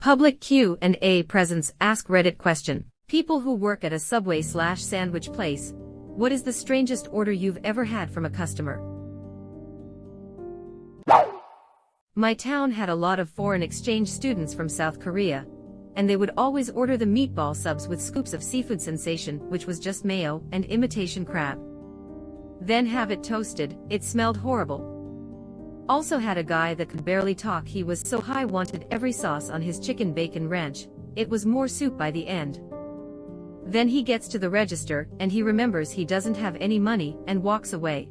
Public Q&A presents AskReddit question. People who work at a Subway/sandwich place. What is the strangest order you've ever had from a customer? My town had a lot of foreign exchange students from South Korea, and they would always order the meatball subs with scoops of seafood sensation, which was just mayo and imitation crab. Then have it toasted. It smelled horrible. Also had a guy that could barely talk. He was so high, wanted every sauce on his chicken bacon ranch. It was more soup by the end. Then he gets to the register and he remembers he doesn't have any money and walks away.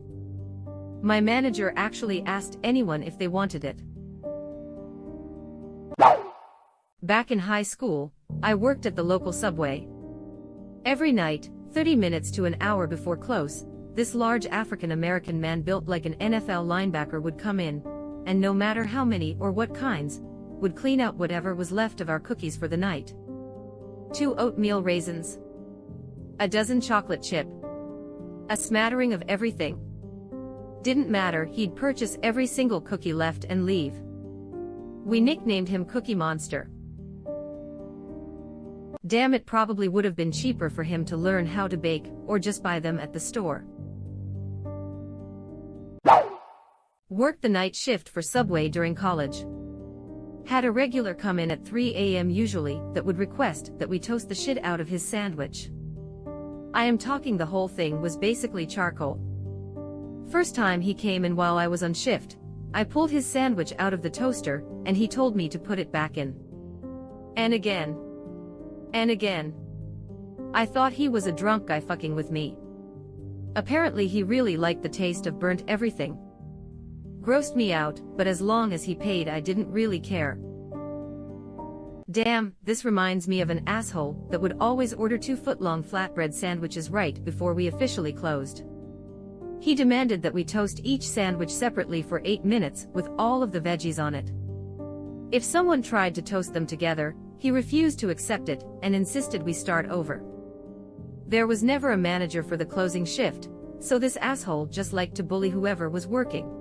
My manager actually asked anyone if they wanted it. Back in high school, I worked at the local Subway. Every night, 30 minutes to an hour before close, this large African-American man built like an NFL linebacker would come in, and no matter how many or what kinds, would clean out whatever was left of our cookies for the night. 2 oatmeal raisins, a dozen chocolate chip, a smattering of everything. Didn't matter, he'd purchase every single cookie left and leave. We nicknamed him Cookie Monster. Damn, it probably would have been cheaper for him to learn how to bake, or just buy them at the store. Worked the night shift for Subway during college. Had a regular come in at 3 a.m. usually that would request that we toast the shit out of his sandwich. I am talking the whole thing was basically charcoal. First time he came in while I was on shift, I pulled his sandwich out of the toaster and he told me to put it back in. And again. And again. I thought he was a drunk guy fucking with me. Apparently he really liked the taste of burnt everything. Grossed me out, but as long as he paid I didn't really care. Damn, this reminds me of an asshole that would always order 2-foot-long flatbread sandwiches right before we officially closed. He demanded that we toast each sandwich separately for 8 minutes with all of the veggies on it. If someone tried to toast them together, he refused to accept it and insisted we start over. There was never a manager for the closing shift, so this asshole just liked to bully whoever was working.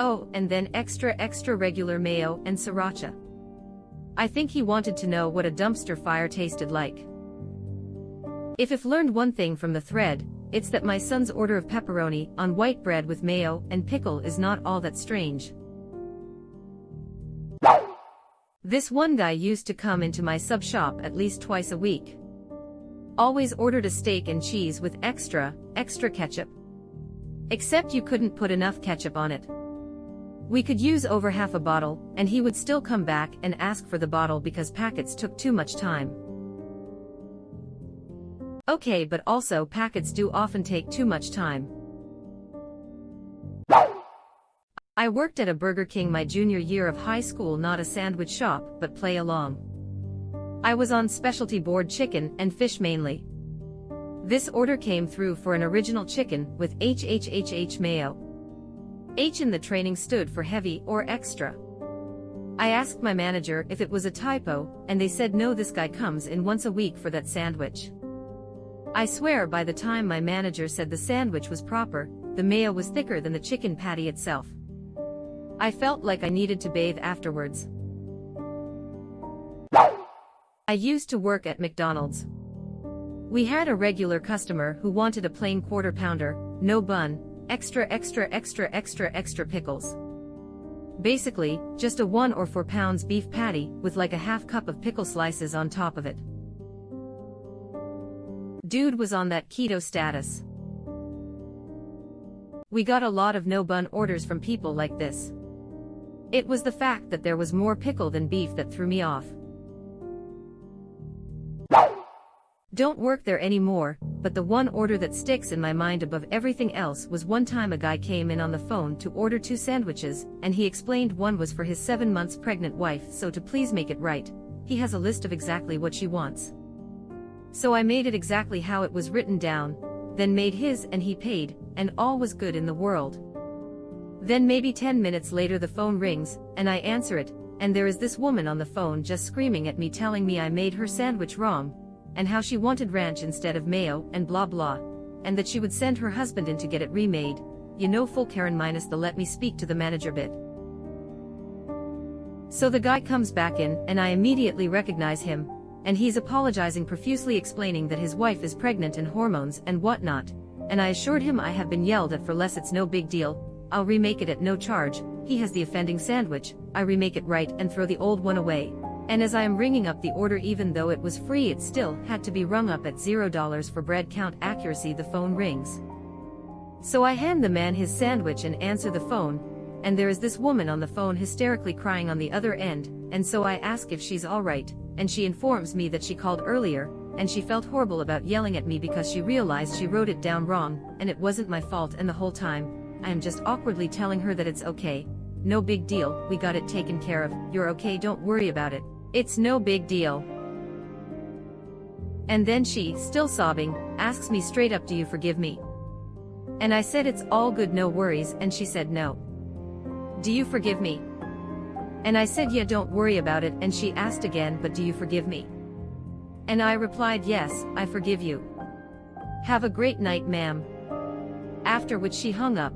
Oh, and then extra regular mayo and sriracha. I think he wanted to know what a dumpster fire tasted like. If learned one thing from the thread, it's that my son's order of pepperoni on white bread with mayo and pickle is not all that strange. This one guy used to come into my sub shop at least twice a week. Always ordered a steak and cheese with extra ketchup. Except you couldn't put enough ketchup on it. We could use over half a bottle, and he would still come back and ask for the bottle because packets took too much time. Okay, but also packets do often take too much time. I worked at a Burger King my junior year of high school, not a sandwich shop, but play along. I was on specialty board chicken and fish mainly. This order came through for an original chicken with HHHH mayo. H in the training stood for heavy or extra. I asked my manager if it was a typo, and they said no, this guy comes in once a week for that sandwich. I swear by the time my manager said the sandwich was proper, the mayo was thicker than the chicken patty itself. I felt like I needed to bathe afterwards. I used to work at McDonald's. We had a regular customer who wanted a plain quarter pounder, no bun, extra pickles. Basically, just a 1 or 4 pounds beef patty with like a half cup of pickle slices on top of it. Dude was on that keto status. We got a lot of no bun orders from people like this. It was the fact that there was more pickle than beef that threw me off. Don't work there anymore, but the one order that sticks in my mind above everything else was one time a guy came in on the phone to order 2 sandwiches, and he explained one was for his 7 months pregnant wife, so to please make it right, he has a list of exactly what she wants. So I made it exactly how it was written down, then made his and he paid, and all was good in the world. Then maybe 10 minutes later the phone rings, and I answer it, and there is this woman on the phone just screaming at me, telling me I made her sandwich wrong, and how she wanted ranch instead of mayo and blah blah, and that she would send her husband in to get it remade. You know, full Karen minus the let me speak to the manager bit. So the guy comes back in, and I immediately recognize him, and he's apologizing profusely, explaining that his wife is pregnant and hormones and whatnot, and I assured him I have been yelled at for less, it's no big deal, I'll remake it at no charge. He has the offending sandwich, I remake it right and throw the old one away. And as I am ringing up the order, even though it was free, it still had to be rung up at $0 for bread count accuracy. The phone rings. So I hand the man his sandwich and answer the phone, and there is this woman on the phone hysterically crying on the other end, and so I ask if she's alright, and she informs me that she called earlier, and she felt horrible about yelling at me because she realized she wrote it down wrong, and it wasn't my fault, and the whole time, I am just awkwardly telling her that it's okay, no big deal, we got it taken care of, you're okay, don't worry about it. It's no big deal. And then she, still sobbing, asks me straight up, do you forgive me? And I said it's all good, no worries, and she said no. Do you forgive me? And I said yeah, don't worry about it, and she asked again, but do you forgive me? And I replied yes, I forgive you. Have a great night, ma'am. After which she hung up.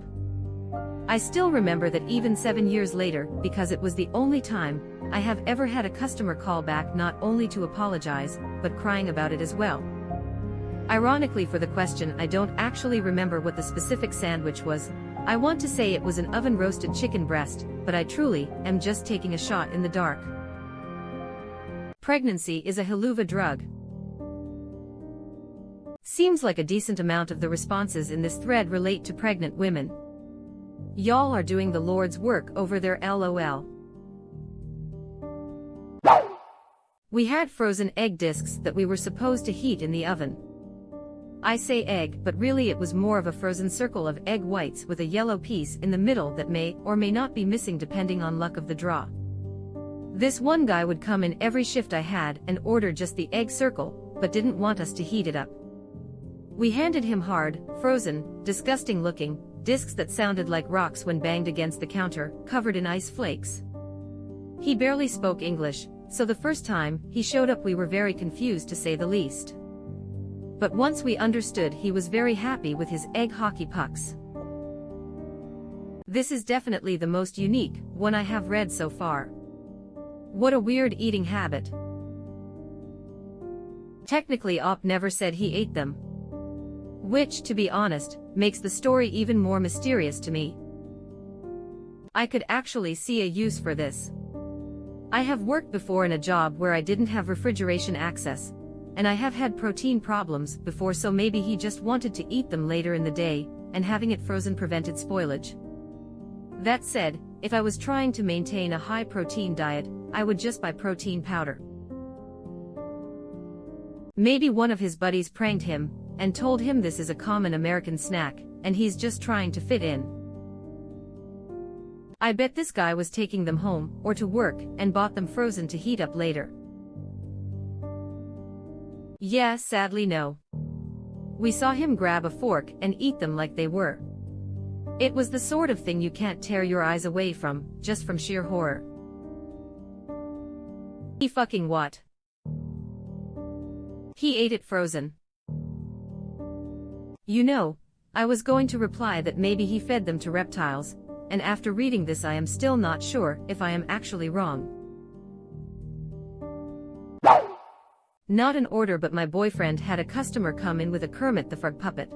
I still remember that even 7 years later, because it was the only time I have ever had a customer call back not only to apologize, but crying about it as well. Ironically, for the question, I don't actually remember what the specific sandwich was. I want to say it was an oven-roasted chicken breast, but I truly am just taking a shot in the dark. Pregnancy is a haluva drug. Seems like a decent amount of the responses in this thread relate to pregnant women. Y'all are doing the Lord's work over there, LOL. We had frozen egg discs that we were supposed to heat in the oven. I say egg, but really it was more of a frozen circle of egg whites with a yellow piece in the middle that may or may not be missing depending on luck of the draw. This one guy would come in every shift I had and order just the egg circle, but didn't want us to heat it up. We handed him hard, frozen, disgusting looking discs that sounded like rocks when banged against the counter, covered in ice flakes. He barely spoke English, so the first time he showed up we were very confused, to say the least. But once we understood, he was very happy with his egg hockey pucks. This is definitely the most unique one I have read so far. What a weird eating habit. Technically Op never said he ate them. Which, to be honest, makes the story even more mysterious to me. I could actually see a use for this. I have worked before in a job where I didn't have refrigeration access, and I have had protein problems before, so maybe he just wanted to eat them later in the day, and having it frozen prevented spoilage. That said, if I was trying to maintain a high protein diet, I would just buy protein powder. Maybe one of his buddies pranked him and told him this is a common American snack, and he's just trying to fit in. I bet this guy was taking them home or to work and bought them frozen to heat up later. Yeah, sadly no. We saw him grab a fork and eat them like they were. It was the sort of thing you can't tear your eyes away from, just from sheer horror. He fucking what? He ate it frozen. You know, I was going to reply that maybe he fed them to reptiles, and after reading this I am still not sure if I am actually wrong. Not an order, but my boyfriend had a customer come in with a Kermit the Frog puppet.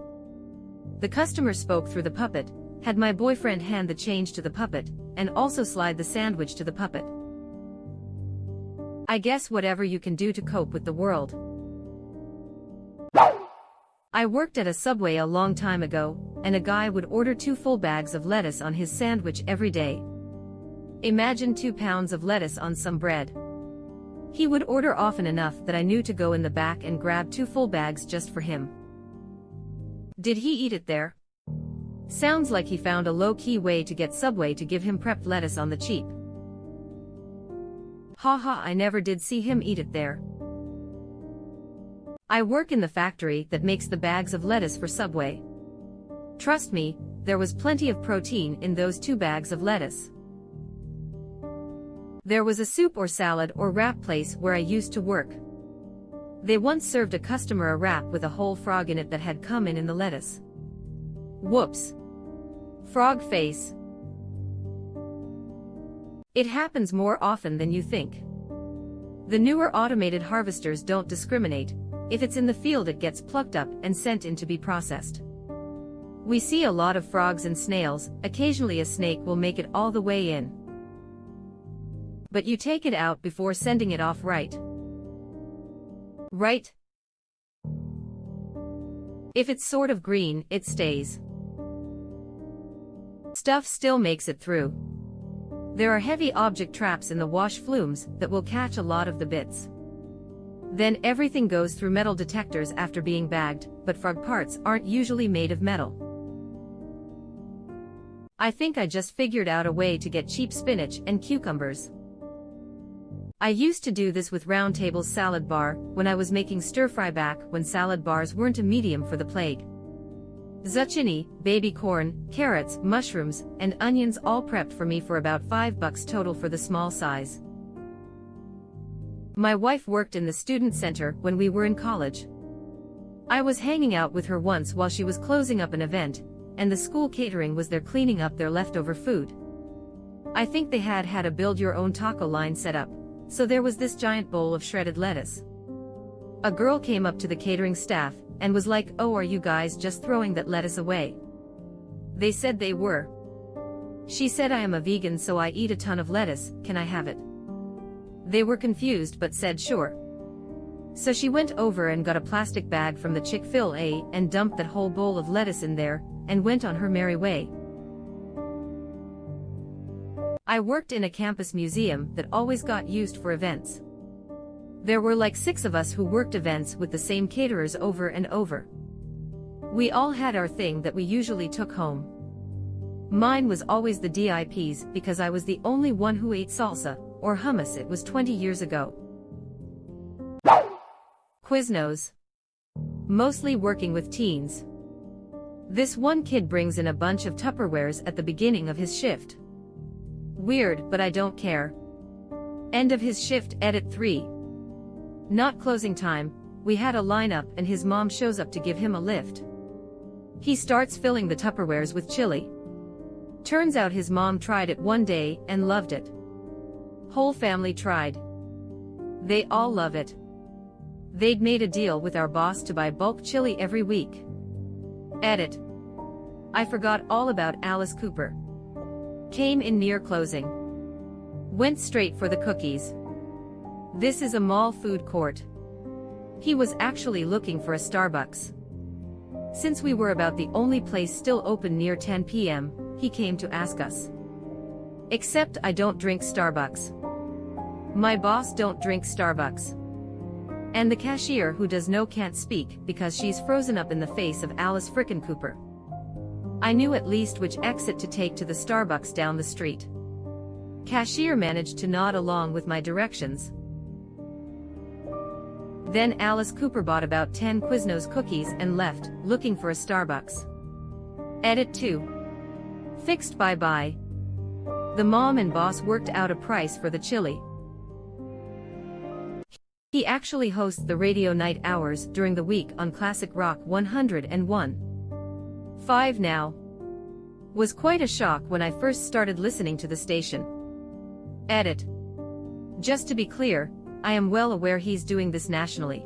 The customer spoke through the puppet, had my boyfriend hand the change to the puppet, and also slide the sandwich to the puppet. I guess whatever you can do to cope with the world. I worked at a Subway a long time ago, and a guy would order 2 full bags of lettuce on his sandwich every day. Imagine 2 pounds of lettuce on some bread. He would order often enough that I knew to go in the back and grab 2 full bags just for him. Did he eat it there? Sounds like he found a low-key way to get Subway to give him prepped lettuce on the cheap. Haha, I never did see him eat it there. I work in the factory that makes the bags of lettuce for Subway. Trust me, there was plenty of protein in those 2 bags of lettuce. There was a soup or salad or wrap place where I used to work. They once served a customer a wrap with a whole frog in it that had come in the lettuce. Whoops. Frog face. It happens more often than you think. The newer automated harvesters don't discriminate. If it's in the field, it gets plucked up and sent in to be processed. We see a lot of frogs and snails. Occasionally a snake will make it all the way in. But you take it out before sending it off, right? Right? If it's sort of green, it stays. Stuff still makes it through. There are heavy object traps in the wash flumes that will catch a lot of the bits. Then everything goes through metal detectors after being bagged, but frog parts aren't usually made of metal. I think I just figured out a way to get cheap spinach and cucumbers. I used to do this with Round Table's salad bar when I was making stir-fry back when salad bars weren't a medium for the plague. Zucchini, baby corn, carrots, mushrooms, and onions all prepped for me for about $5 total for the small size. My wife worked in the student center when we were in college. I was hanging out with her once while she was closing up an event, and the school catering was there cleaning up their leftover food. I think they had a build-your-own taco line set up, so there was this giant bowl of shredded lettuce. A girl came up to the catering staff and was like, "Oh, are you guys just throwing that lettuce away?" They said they were. She said, "I am a vegan, so I eat a ton of lettuce, can I have it?" They were confused but said sure. So she went over and got a plastic bag from the Chick-fil-A and dumped that whole bowl of lettuce in there, and went on her merry way. I worked in a campus museum that always got used for events. There were like 6 of us who worked events with the same caterers over and over. We all had our thing that we usually took home. Mine was always the dips because I was the only one who ate salsa, or hummus. It was 20 years ago. Quiznos. Mostly working with teens. This one kid brings in a bunch of Tupperwares at the beginning of his shift. Weird, but I don't care. End of his shift, edit 3. Not closing time, we had a lineup and his mom shows up to give him a lift. He starts filling the Tupperwares with chili. Turns out his mom tried it one day and loved it. Whole family tried. They all love it. They'd made a deal with our boss to buy bulk chili every week. Edit. I forgot all about Alice Cooper. Came in near closing. Went straight for the cookies. This is a mall food court. He was actually looking for a Starbucks. Since we were about the only place still open near 10 p.m., he came to ask us. Except I don't drink Starbucks. My boss don't drink Starbucks. And the cashier who does know can't speak because she's frozen up in the face of Alice frickin' Cooper. I knew at least which exit to take to the Starbucks down the street. Cashier managed to nod along with my directions. Then Alice Cooper bought about 10 Quiznos cookies and left, looking for a Starbucks. Edit 2. Fixed bye-bye. The mom and boss worked out a price for the chili. He actually hosts the radio night hours during the week on Classic Rock 101.5 now. Was quite a shock when I first started listening to the station. Edit. Just to be clear, I am well aware he's doing this nationally.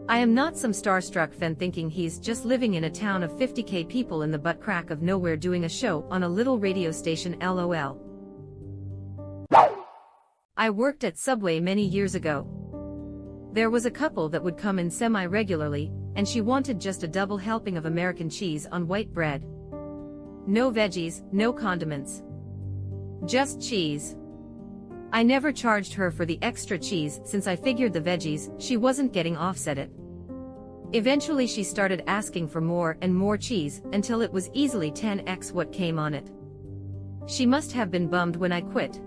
I am not some starstruck fan thinking he's just living in a town of 50k people in the butt crack of nowhere doing a show on a little radio station, lol. I worked at Subway many years ago. There was a couple that would come in semi-regularly, and she wanted just a double helping of American cheese on white bread. No veggies, no condiments. Just cheese. I never charged her for the extra cheese since I figured the veggies she wasn't getting offset it. Eventually she started asking for more and more cheese until it was easily 10x what came on it. She must have been bummed when I quit.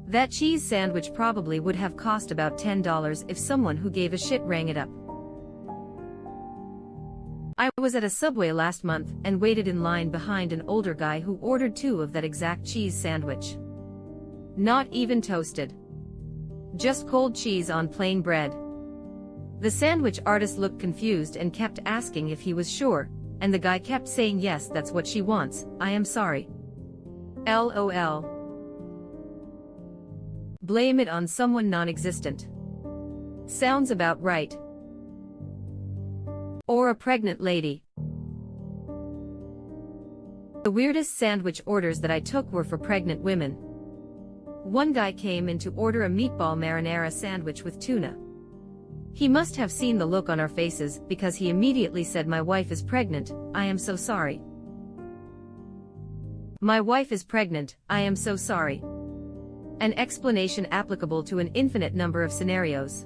That cheese sandwich probably would have cost about $10 if someone who gave a shit rang it up. I was at a Subway last month and waited in line behind an older guy who ordered 2 of that exact cheese sandwich. Not even toasted. Just cold cheese on plain bread. The sandwich artist looked confused and kept asking if he was sure, and the guy kept saying yes, that's what she wants, I am sorry. LOL. Blame it on someone non-existent. Sounds about right. Or a pregnant lady. The weirdest sandwich orders that I took were for pregnant women. One guy came in to order a meatball marinara sandwich with tuna. He must have seen the look on our faces because he immediately said, "My wife is pregnant, I am so sorry. My wife is pregnant, I am so sorry." An explanation applicable to an infinite number of scenarios.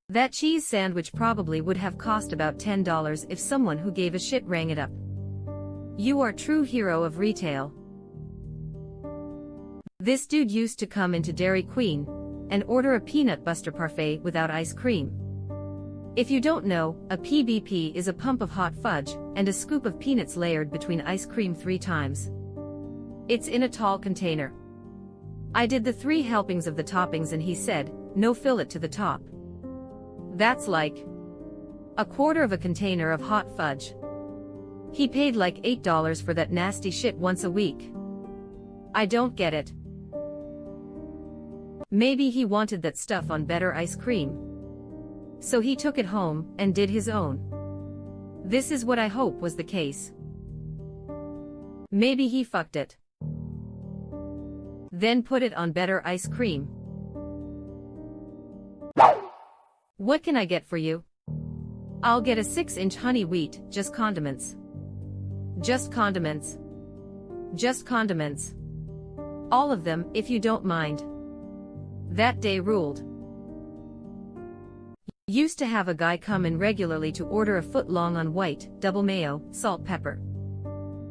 That cheese sandwich probably would have cost about $10 if someone who gave a shit rang it up. You are true hero of retail. This dude used to come into Dairy Queen and order a peanut butter parfait without ice cream. If you don't know, a PBP is a pump of hot fudge and a scoop of peanuts layered between ice cream 3 times. It's in a tall container. I did the 3 helpings of the toppings and he said, "No, fill it to the top." That's like a quarter of a container of hot fudge. He paid like $8 for that nasty shit once a week. I don't get it. Maybe he wanted that stuff on better ice cream. So he took it home and did his own. This is what I hope was the case. Maybe he fucked it. Then put it on better ice cream. What can I get for you? I'll get a 6-inch honey wheat, just condiments. Just condiments. Just condiments. All of them, if you don't mind. That day ruled. Used to have a guy come in regularly to order a foot long on white, double mayo, salt, pepper.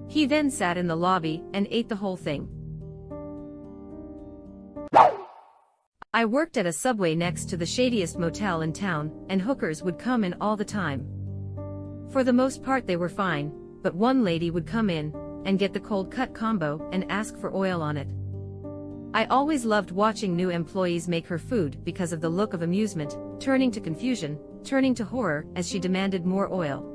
He then sat in the lobby and ate the whole thing. I worked at a Subway next to the shadiest motel in town, and hookers would come in all the time. For the most part they were fine, but one lady would come in and get the cold cut combo and ask for oil on it. I always loved watching new employees make her food because of the look of amusement, turning to confusion, turning to horror as she demanded more oil.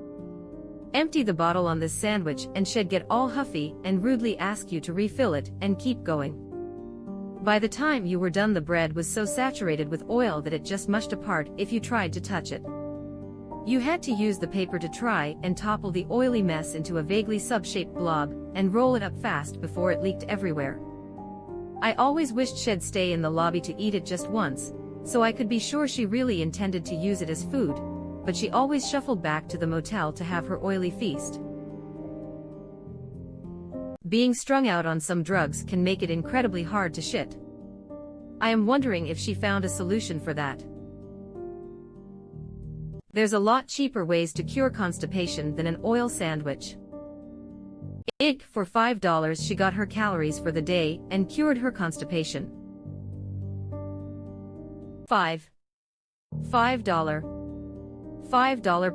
Empty the bottle on this sandwich and she'd get all huffy and rudely ask you to refill it and keep going. By the time you were done, the bread was so saturated with oil that it just mushed apart if you tried to touch it. You had to use the paper to try and topple the oily mess into a vaguely sub-shaped blob and roll it up fast before it leaked everywhere. I always wished she'd stay in the lobby to eat it just once, so I could be sure she really intended to use it as food, but she always shuffled back to the motel to have her oily feast. Being strung out on some drugs can make it incredibly hard to shit. I am wondering if she found a solution for that. There's a lot cheaper ways to cure constipation than an oil sandwich. For $5 she got her calories for the day and cured her constipation. $5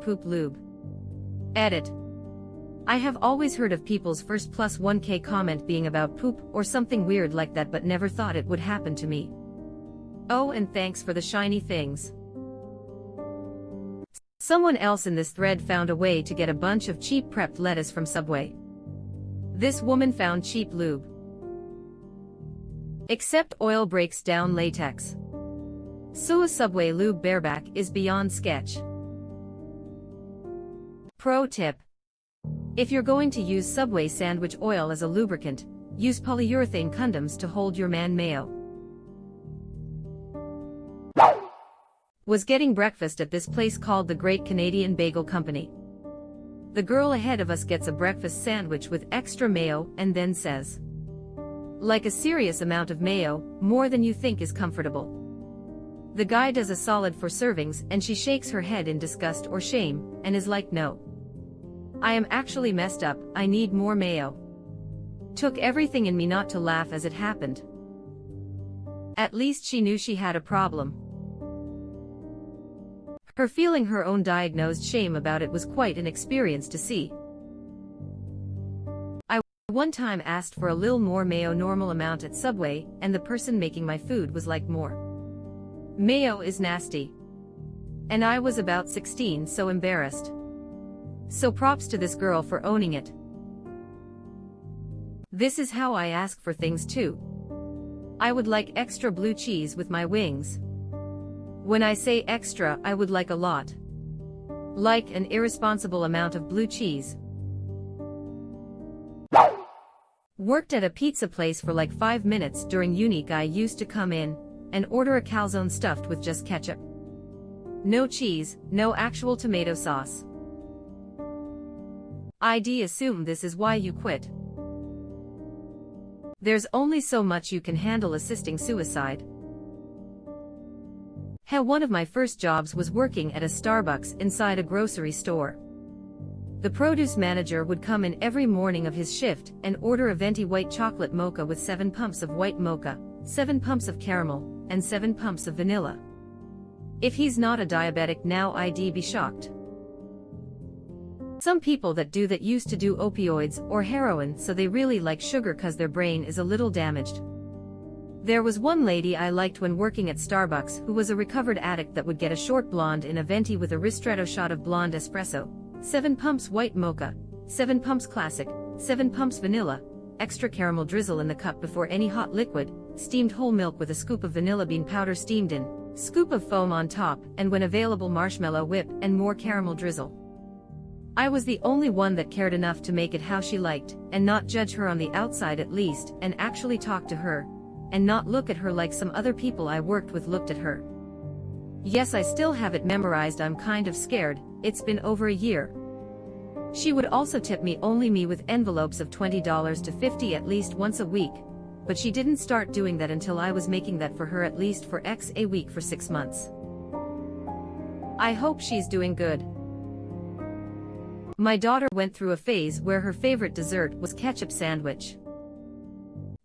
poop lube. Edit. I have always heard of people's first plus 1K comment being about poop or something weird like that, but never thought it would happen to me. Oh, and thanks for the shiny things. Someone else in this thread found a way to get a bunch of cheap prepped lettuce from Subway. This woman found cheap lube. Except oil breaks down latex. So a Subway lube bareback is beyond sketch. Pro tip. If you're going to use Subway sandwich oil as a lubricant, use polyurethane condoms to hold your man mayo. Was getting breakfast at this place called the Great Canadian Bagel Company. The girl ahead of us gets a breakfast sandwich with extra mayo and then says, "Like a serious amount of mayo, more than you think is comfortable." The guy does a solid 4 servings and she shakes her head in disgust or shame and is like, "No. I am actually messed up, I need more mayo." Took everything in me not to laugh as it happened. At least she knew she had a problem. Her feeling her own diagnosed shame about it was quite an experience to see. I one time asked for a little more mayo, normal amount at Subway, and the person making my food was like, "More mayo is nasty." And I was about 16, so embarrassed. So props to this girl for owning it. This is how I ask for things too. I would like extra blue cheese with my wings. When I say extra, I would like a lot. Like an irresponsible amount of blue cheese. Worked at a pizza place for like 5 minutes during uni. Guy used to come in and order a calzone stuffed with just ketchup. No cheese, no actual tomato sauce. I'd assume this is why you quit. There's only so much you can handle assisting suicide. Hell, one of my first jobs was working at a Starbucks inside a grocery store. The produce manager would come in every morning of his shift and order a venti white chocolate mocha with 7 pumps of white mocha, 7 pumps of caramel, and 7 pumps of vanilla. If he's not a diabetic now, I'd be shocked. Some people that do that used to do opioids or heroin, so they really like sugar cause their brain is a little damaged. There was one lady I liked when working at Starbucks who was a recovered addict that would get a short blonde in a venti with a ristretto shot of blonde espresso, 7 pumps white mocha, 7 pumps classic, 7 pumps vanilla, extra caramel drizzle in the cup before any hot liquid, steamed whole milk with a scoop of vanilla bean powder steamed in, scoop of foam on top, and when available marshmallow whip and more caramel drizzle. I was the only one that cared enough to make it how she liked, and not judge her on the outside at least, and actually talk to her, and not look at her like some other people I worked with looked at her. Yes, I still have it memorized. I'm kind of scared, it's been over a year. She would also tip me with envelopes of $20 to $50 at least once a week, but she didn't start doing that until I was making that for her at least for X a week for 6 months. I hope she's doing good. My daughter went through a phase where her favorite dessert was ketchup sandwich.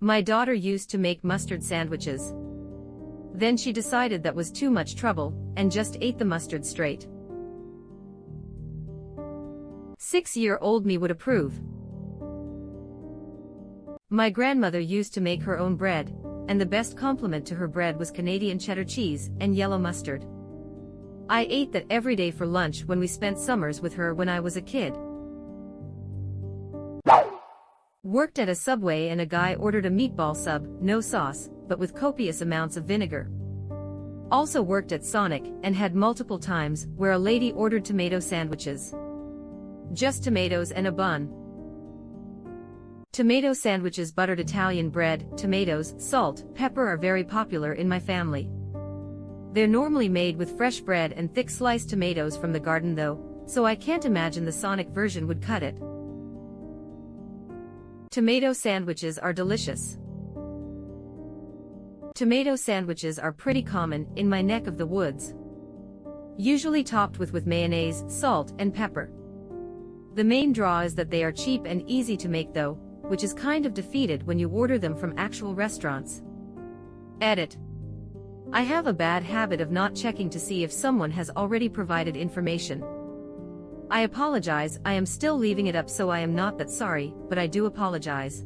My daughter used to make mustard sandwiches. Then she decided that was too much trouble, and just ate the mustard straight. 6-year-old me would approve. My grandmother used to make her own bread, and the best compliment to her bread was Canadian cheddar cheese and yellow mustard. I ate that every day for lunch when we spent summers with her when I was a kid. Worked at a Subway and a guy ordered a meatball sub, no sauce, but with copious amounts of vinegar. Also worked at Sonic and had multiple times where a lady ordered tomato sandwiches. Just tomatoes and a bun. Tomato sandwiches, buttered Italian bread, tomatoes, salt, pepper are very popular in my family. They're normally made with fresh bread and thick sliced tomatoes from the garden though, so I can't imagine the Sonic version would cut it. Tomato sandwiches are delicious. Tomato sandwiches are pretty common in my neck of the woods. Usually topped with mayonnaise, salt, and pepper. The main draw is that they are cheap and easy to make though, which is kind of defeated when you order them from actual restaurants. Edit. I have a bad habit of not checking to see if someone has already provided information. I apologize, I am still leaving it up, so I am not that sorry, but I do apologize.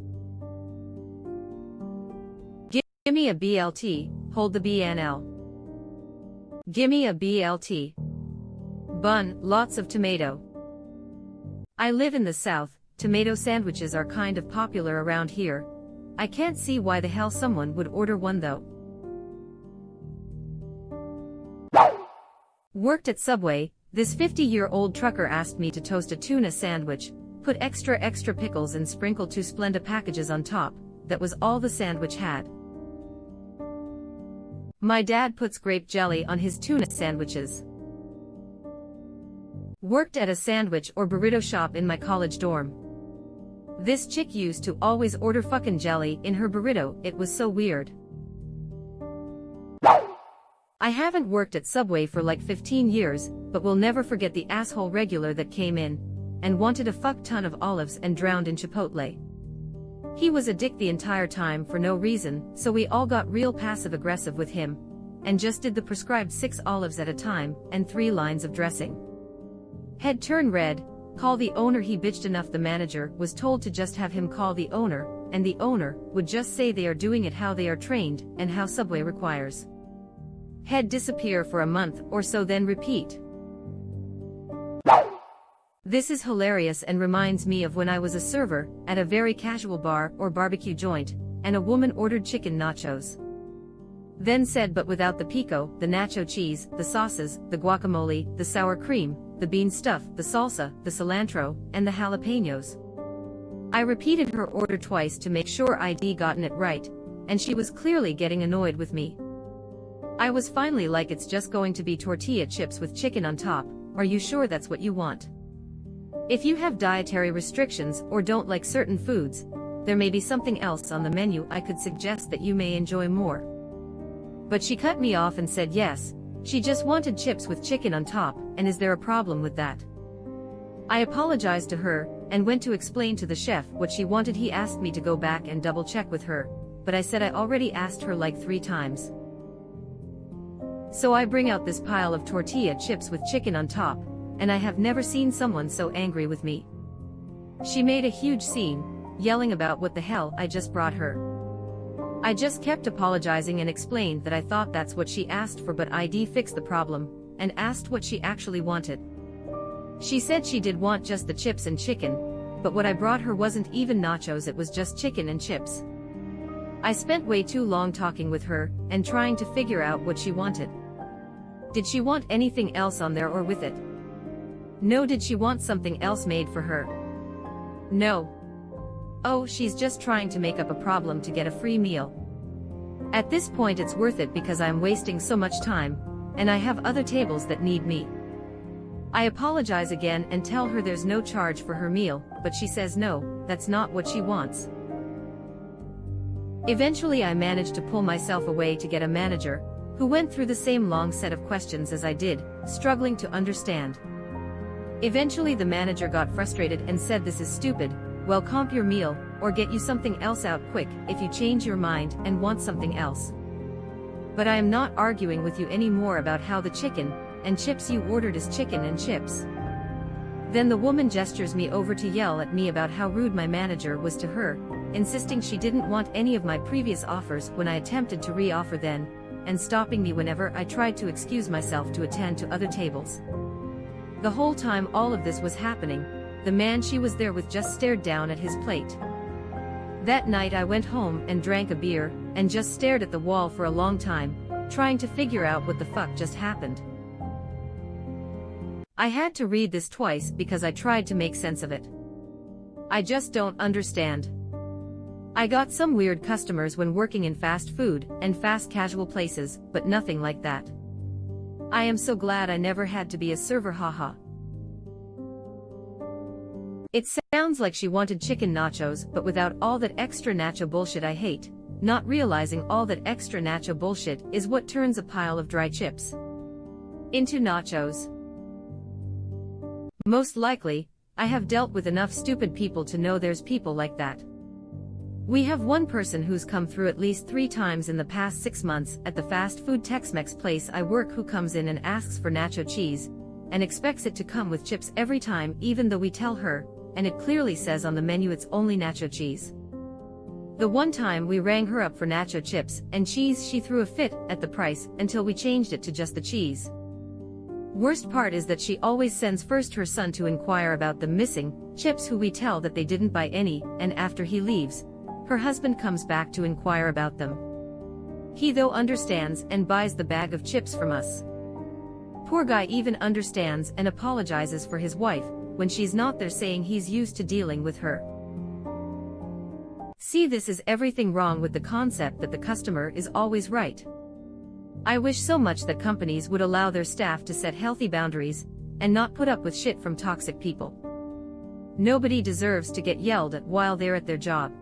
Gimme a BLT, hold the BNL. Gimme a BLT. Bun, lots of tomato. I live in the South, tomato sandwiches are kind of popular around here. I can't see why the hell someone would order one though. Worked at Subway, this 50-year-old trucker asked me to toast a tuna sandwich, put extra pickles and sprinkle 2 Splenda packages on top. That was all the sandwich had. My dad puts grape jelly on his tuna sandwiches. Worked at a sandwich or burrito shop in my college dorm. This chick used to always order fucking jelly in her burrito, it was so weird. I haven't worked at Subway for like 15 years, but will never forget the asshole regular that came in and wanted a fuck ton of olives and drowned in Chipotle. He was a dick the entire time for no reason, so we all got real passive-aggressive with him and just did the prescribed 6 olives at a time and 3 lines of dressing. Head turn red, call the owner. He bitched enough. The manager was told to just have him call the owner, and the owner would just say they are doing it how they are trained and how Subway requires. Head disappear for a month or so, then repeat. This is hilarious and reminds me of when I was a server at a very casual bar or barbecue joint, and a woman ordered chicken nachos. Then said but without the pico, the nacho cheese, the sauces, the guacamole, the sour cream, the bean stuff, the salsa, the cilantro, and the jalapenos. I repeated her order twice to make sure I'd gotten it right, and she was clearly getting annoyed with me. I was finally like, it's just going to be tortilla chips with chicken on top. Are you sure that's what you want? If you have dietary restrictions or don't like certain foods, there may be something else on the menu I could suggest that you may enjoy more. But she cut me off and said yes, she just wanted chips with chicken on top, and is there a problem with that? I apologized to her, and went to explain to the chef what she wanted. He asked me to go back and double check with her, but I said I already asked her like 3 times. So I bring out this pile of tortilla chips with chicken on top, and I have never seen someone so angry with me. She made a huge scene, yelling about what the hell I just brought her. I just kept apologizing and explained that I thought that's what she asked for, but I'd fixed the problem, and asked what she actually wanted. She said she did want just the chips and chicken, but what I brought her wasn't even nachos, it was just chicken and chips. I spent way too long talking with her, and trying to figure out what she wanted. Did she want anything else on there or with it? No. Did she want something else made for her? No. Oh, she's just trying to make up a problem to get a free meal. At this point it's worth it because I'm wasting so much time, and I have other tables that need me. I apologize again and tell her there's no charge for her meal, but she says no, that's not what she wants. Eventually I managed to pull myself away to get a manager, who went through the same long set of questions as I did, struggling to understand. Eventually the manager got frustrated and said, this is stupid, well, comp your meal, or get you something else out quick if you change your mind and want something else. But I am not arguing with you anymore about how the chicken and chips you ordered is chicken and chips. Then the woman gestures me over to yell at me about how rude my manager was to her, insisting she didn't want any of my previous offers when I attempted to re-offer then, and stopping me whenever I tried to excuse myself to attend to other tables. The whole time all of this was happening, the man she was there with just stared down at his plate. That night I went home and drank a beer, and just stared at the wall for a long time, trying to figure out what the fuck just happened. I had to read this twice because I tried to make sense of it. I just don't understand. I got some weird customers when working in fast food and fast casual places, but nothing like that. I am so glad I never had to be a server, haha. It sounds like she wanted chicken nachos but without all that extra nacho bullshit I hate, not realizing all that extra nacho bullshit is what turns a pile of dry chips into nachos. Most likely, I have dealt with enough stupid people to know there's people like that. We have one person who's come through at least 3 times in the past 6 months at the fast food Tex-Mex place I work, who comes in and asks for nacho cheese, and expects it to come with chips every time, even though we tell her, and it clearly says on the menu it's only nacho cheese. The one time we rang her up for nacho chips and cheese, she threw a fit at the price until we changed it to just the cheese. Worst part is that she always sends first her son to inquire about the missing chips, who we tell that they didn't buy any, and after he leaves, her husband comes back to inquire about them. He though understands and buys the bag of chips from us. Poor guy even understands and apologizes for his wife when she's not there, saying he's used to dealing with her. See, this is everything wrong with the concept that the customer is always right. I wish so much that companies would allow their staff to set healthy boundaries and not put up with shit from toxic people. Nobody deserves to get yelled at while they're at their job.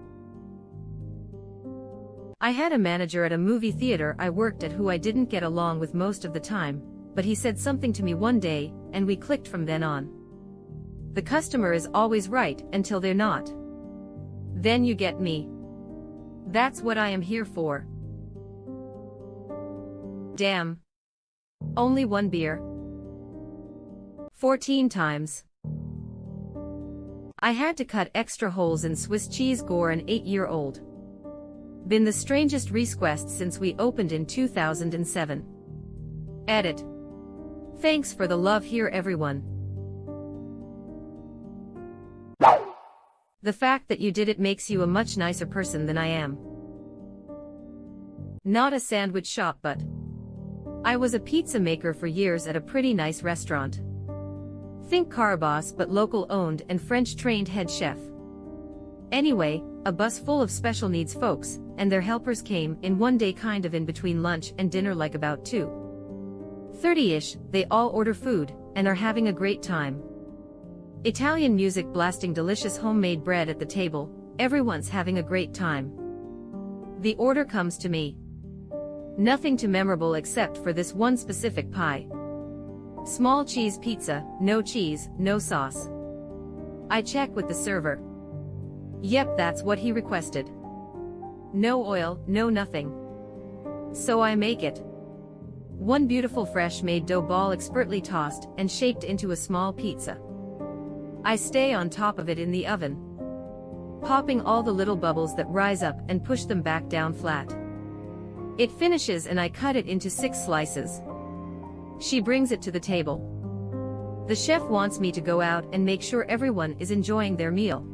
I had a manager at a movie theater I worked at who I didn't get along with most of the time, but he said something to me one day, and we clicked from then on. The customer is always right until they're not. Then you get me. That's what I am here for. Damn. Only 1 beer. 14 times. I had to cut extra holes in Swiss cheese gore an 8-year-old. Been the strangest request since we opened in 2007. Edit. Thanks for the love here, everyone. The fact that you did it makes you a much nicer person than I am. Not a sandwich shop, but I was a pizza maker for years at a pretty nice restaurant. Think car boss, but local owned and French trained head chef. Anyway, a bus full of special needs folks, and their helpers came in one day, kind of in between lunch and dinner, like about 2:30ish. They all order food, and are having a great time. Italian music blasting, delicious homemade bread at the table, everyone's having a great time. The order comes to me. Nothing too memorable except for this one specific pie. Small cheese pizza, no cheese, no sauce. I check with the server. Yep, that's what he requested. No oil, no nothing. So I make it. One beautiful fresh made dough ball, expertly tossed and shaped into a small pizza. I stay on top of it in the oven, popping all the little bubbles that rise up and push them back down flat. It finishes and I cut it into 6 slices. She brings it to the table. The chef wants me to go out and make sure everyone is enjoying their meal.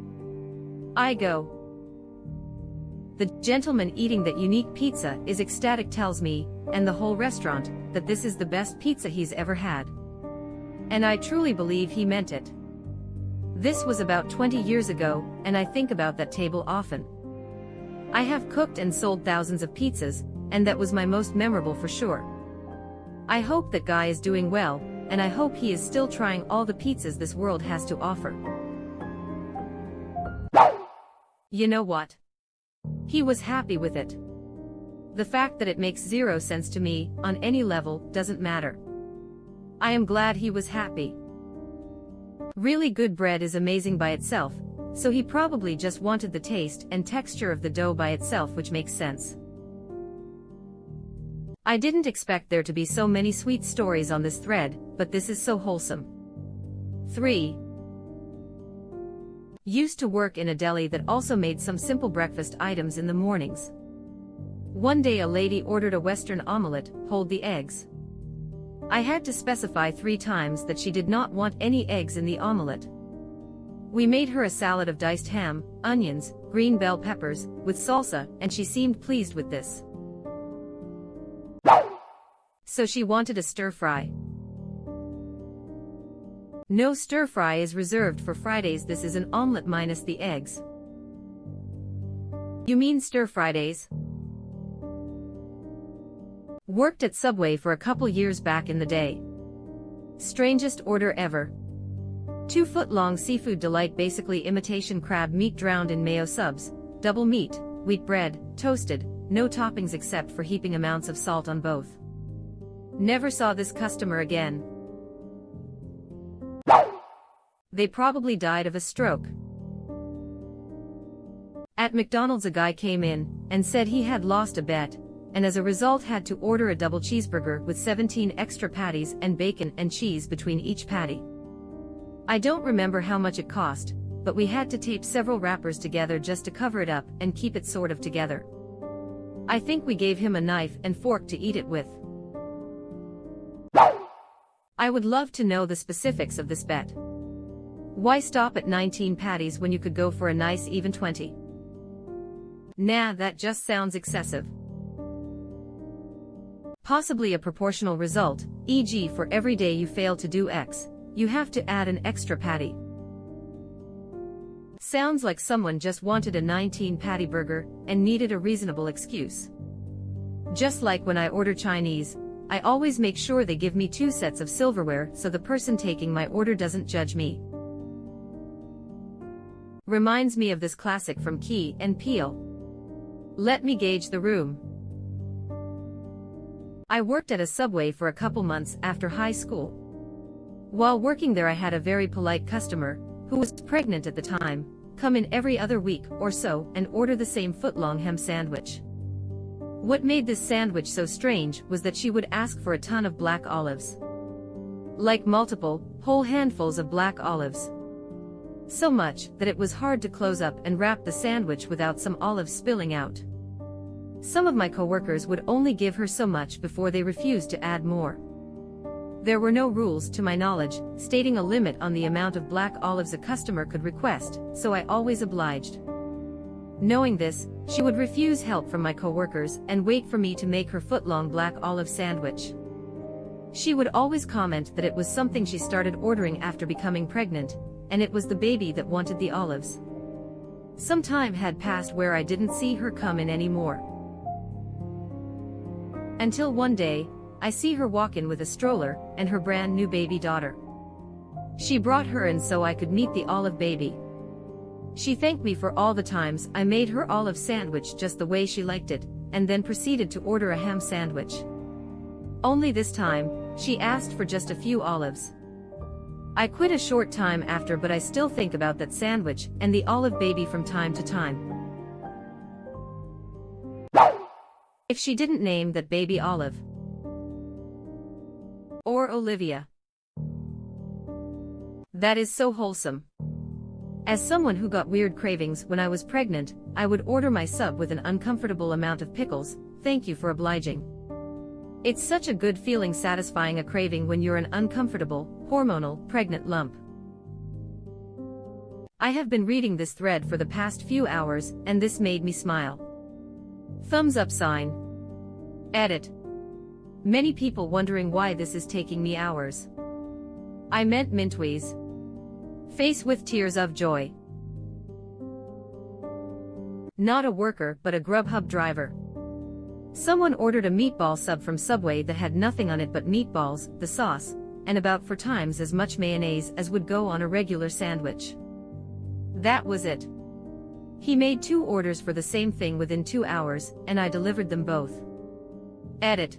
I go. The gentleman eating that unique pizza is ecstatic, tells me, and the whole restaurant, that this is the best pizza he's ever had. And I truly believe he meant it. This was about 20 years ago, and I think about that table often. I have cooked and sold thousands of pizzas, and that was my most memorable for sure. I hope that guy is doing well, and I hope he is still trying all the pizzas this world has to offer. You know what? He was happy with it. The fact that it makes 0 sense to me, on any level, doesn't matter. I am glad he was happy. Really good bread is amazing by itself, so he probably just wanted the taste and texture of the dough by itself, which makes sense. I didn't expect there to be so many sweet stories on this thread, but this is so wholesome. 3. Used to work in a deli that also made some simple breakfast items in the mornings. One day a lady ordered a Western omelette, hold the eggs. I had to specify 3 times that she did not want any eggs in the omelette. We made her a salad of diced ham, onions, green bell peppers, with salsa, and she seemed pleased with this. So she wanted a stir-fry. No, stir-fry is reserved for Fridays. This is an omelette minus the eggs. You mean stir-Fridays? Worked at Subway for a couple years back in the day. Strangest order ever. 2-foot-long seafood delight, basically imitation crab meat drowned in mayo subs, double meat, wheat bread, toasted, no toppings except for heaping amounts of salt on both. Never saw this customer again. They probably died of a stroke. At McDonald's a guy came in and said he had lost a bet, and as a result had to order a double cheeseburger with 17 extra patties and bacon and cheese between each patty. I don't remember how much it cost, but we had to tape several wrappers together just to cover it up and keep it sort of together. I think we gave him a knife and fork to eat it with. I would love to know the specifics of this bet. Why stop at 19 patties when you could go for a nice even 20? Nah, that just sounds excessive. Possibly a proportional result, e.g. for every day you fail to do X, you have to add an extra patty. Sounds like someone just wanted a 19-patty burger and needed a reasonable excuse. Just like when I order Chinese, I always make sure they give me 2 sets of silverware so the person taking my order doesn't judge me. Reminds me of this classic from Key and Peele. Let me gauge the room. I worked at a Subway for a couple months after high school. While working there, I had a very polite customer, who was pregnant at the time, come in every other week or so and order the same foot-long ham sandwich. What made this sandwich so strange was that she would ask for a ton of black olives. Like multiple, whole handfuls of black olives. So much that it was hard to close up and wrap the sandwich without some olives spilling out. Some of my coworkers would only give her so much before they refused to add more. There were no rules, to my knowledge, stating a limit on the amount of black olives a customer could request, so I always obliged. Knowing this, she would refuse help from my coworkers and wait for me to make her foot-long black olive sandwich. She would always comment that it was something she started ordering after becoming pregnant, and it was the baby that wanted the olives. Some time had passed where I didn't see her come in anymore. Until one day, I see her walk in with a stroller and her brand new baby daughter. She brought her in so I could meet the olive baby. She thanked me for all the times I made her olive sandwich just the way she liked it, and then proceeded to order a ham sandwich. Only this time, she asked for just a few olives. I quit a short time after, but I still think about that sandwich and the olive baby from time to time. If she didn't name that baby Olive or Olivia. That is so wholesome. As someone who got weird cravings when I was pregnant, I would order my sub with an uncomfortable amount of pickles. Thank you for obliging. It's such a good feeling satisfying a craving when you're an uncomfortable, hormonal, pregnant lump. I have been reading this thread for the past few hours, and this made me smile. Thumbs up sign. Edit. Many people wondering why this is taking me hours. I meant Mintwees. Face with tears of joy. Not a worker but a Grubhub driver. Someone ordered a meatball sub from Subway that had nothing on it but meatballs, the sauce, and about 4 times as much mayonnaise as would go on a regular sandwich. That was it. He made 2 orders for the same thing within 2 hours, and I delivered them both. Edit.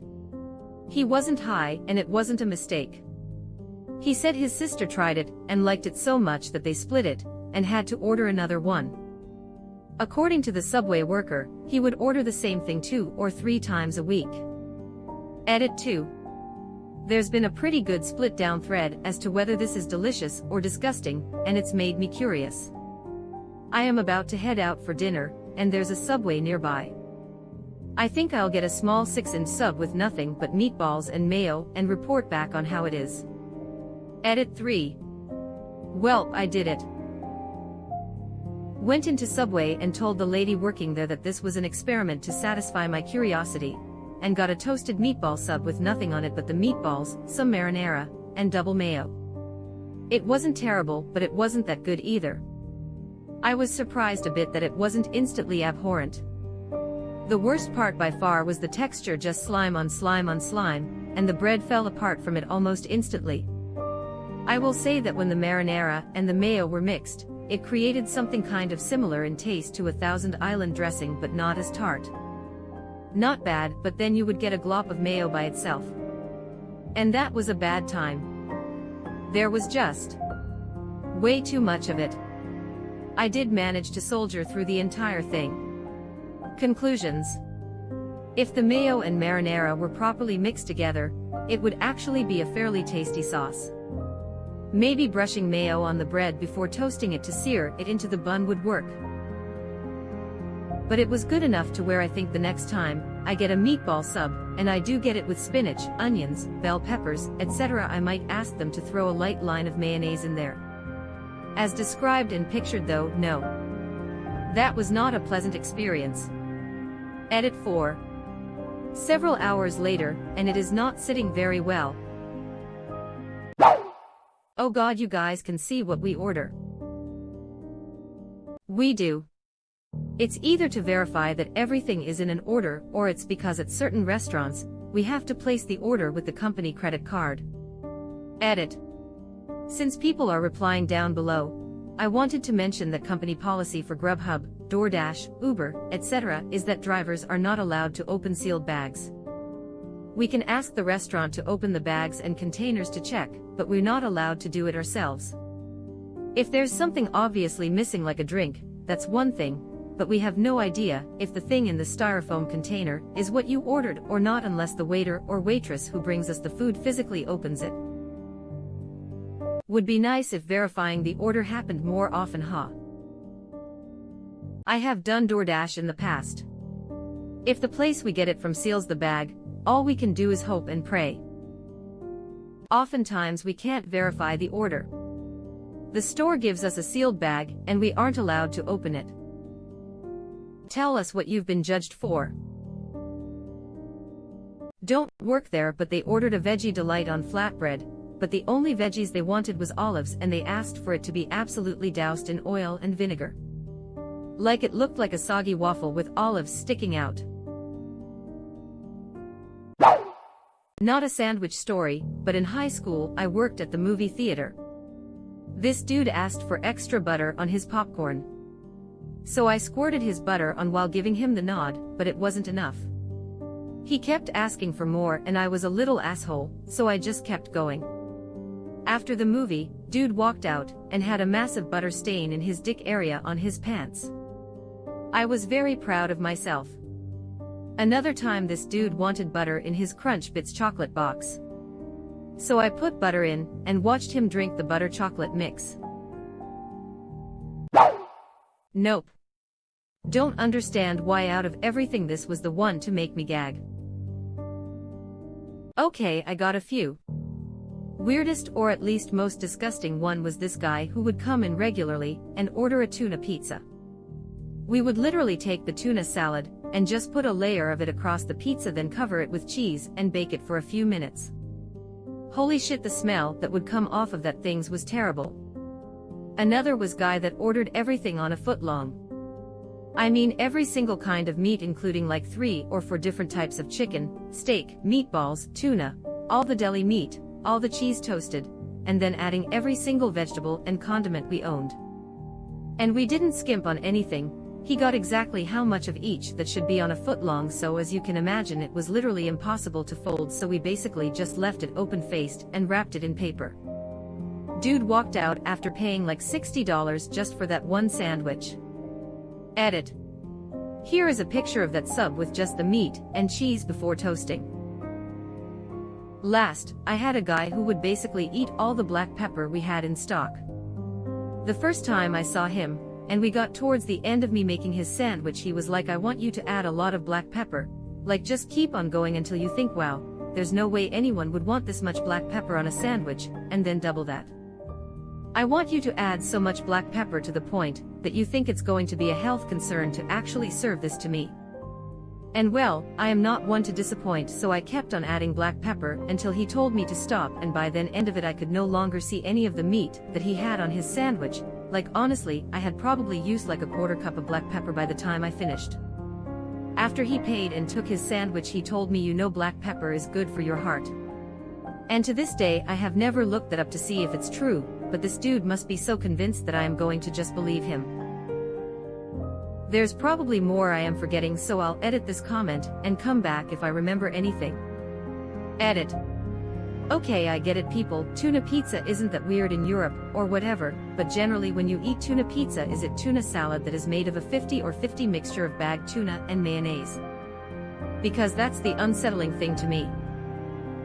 He wasn't high, and it wasn't a mistake. He said his sister tried it and liked it so much that they split it and had to order another one. According to the Subway worker, he would order the same thing 2 or 3 times a week. Edit 2. There's been a pretty good split down thread as to whether this is delicious or disgusting, and it's made me curious. I am about to head out for dinner, and there's a Subway nearby. I think I'll get a small 6-inch sub with nothing but meatballs and mayo and report back on how it is. Edit 3. Well, I did it. Went into Subway and told the lady working there that this was an experiment to satisfy my curiosity, and got a toasted meatball sub with nothing on it but the meatballs, some marinara, and double mayo. It wasn't terrible, but it wasn't that good either. I was surprised a bit that it wasn't instantly abhorrent. The worst part by far was the texture, just slime on slime on slime, and the bread fell apart from it almost instantly. I will say that when the marinara and the mayo were mixed, it created something kind of similar in taste to a Thousand Island dressing, but not as tart. Not bad, but then you would get a glop of mayo by itself. And that was a bad time. There was just way too much of it. I did manage to soldier through the entire thing. Conclusions. If the mayo and marinara were properly mixed together, it would actually be a fairly tasty sauce. Maybe brushing mayo on the bread before toasting it to sear it into the bun would work. But it was good enough to where I think the next time I get a meatball sub, and I do get it with spinach, onions, bell peppers, etc., I might ask them to throw a light line of mayonnaise in there. As described and pictured though, no. That was not a pleasant experience. Edit 4. Several hours later, and it is not sitting very well. Oh God, you guys can see what we order. We do. It's either to verify that everything is in an order, or it's because at certain restaurants, we have to place the order with the company credit card. Edit. Since people are replying down below, I wanted to mention that company policy for Grubhub, DoorDash, Uber, etc. is that drivers are not allowed to open sealed bags. We can ask the restaurant to open the bags and containers to check, but we're not allowed to do it ourselves. If there's something obviously missing like a drink, that's one thing, but we have no idea if the thing in the styrofoam container is what you ordered or not unless the waiter or waitress who brings us the food physically opens it. Would be nice if verifying the order happened more often, huh? I have done DoorDash in the past. If the place we get it from seals the bag, all we can do is hope and pray. Oftentimes we can't verify the order. The store gives us a sealed bag and we aren't allowed to open it. Tell us what you've been judged for. Don't work there, but they ordered a veggie delight on flatbread, but the only veggies they wanted was olives, and they asked for it to be absolutely doused in oil and vinegar. Like it looked like a soggy waffle with olives sticking out. Not a sandwich story, but in high school I worked at the movie theater. This dude asked for extra butter on his popcorn. So I squirted his butter on while giving him the nod, but it wasn't enough. He kept asking for more and I was a little asshole, so I just kept going. After the movie, dude walked out and had a massive butter stain in his dick area on his pants. I was very proud of myself. Another time this dude wanted butter in his Crunch Bits chocolate box. So I put butter in and watched him drink the butter chocolate mix. Nope. Don't understand why out of everything this was the one to make me gag. Okay, I got a few. Weirdest or at least most disgusting one was this guy who would come in regularly and order a tuna pizza. We would literally take the tuna salad and just put a layer of it across the pizza, then cover it with cheese and bake it for a few minutes. Holy shit, the smell that would come off of that things was terrible. Another was guy that ordered everything on a foot long. I mean every single kind of meat, including like 3 or 4 different types of chicken, steak, meatballs, tuna, all the deli meat, all the cheese toasted, and then adding every single vegetable and condiment we owned. And we didn't skimp on anything. He got exactly how much of each that should be on a foot long, so as you can imagine it was literally impossible to fold, so we basically just left it open-faced and wrapped it in paper. Dude walked out after paying like $60 just for that one sandwich. Edit. Here is a picture of that sub with just the meat and cheese before toasting. Last, I had a guy who would basically eat all the black pepper we had in stock. The first time I saw him, and we got towards the end of me making his sandwich, he was like, I want you to add a lot of black pepper, like just keep on going until you think, wow, there's no way anyone would want this much black pepper on a sandwich, and then double that. I want you to add so much black pepper to the point that you think it's going to be a health concern to actually serve this to me. And well, I am not one to disappoint, so I kept on adding black pepper until he told me to stop, and by then end of it I could no longer see any of the meat that he had on his sandwich. Like honestly, I had probably used like a quarter cup of black pepper by the time I finished. After he paid and took his sandwich, he told me, you know, black pepper is good for your heart. And to this day I have never looked that up to see if it's true, but this dude must be so convinced that I am going to just believe him. There's probably more I am forgetting, so I'll edit this comment and come back if I remember anything. Edit. Okay, I get it people, tuna pizza isn't that weird in Europe or whatever, but generally when you eat tuna pizza, is it tuna salad that is made of a 50 or 50 mixture of bagged tuna and mayonnaise? Because that's the unsettling thing to me.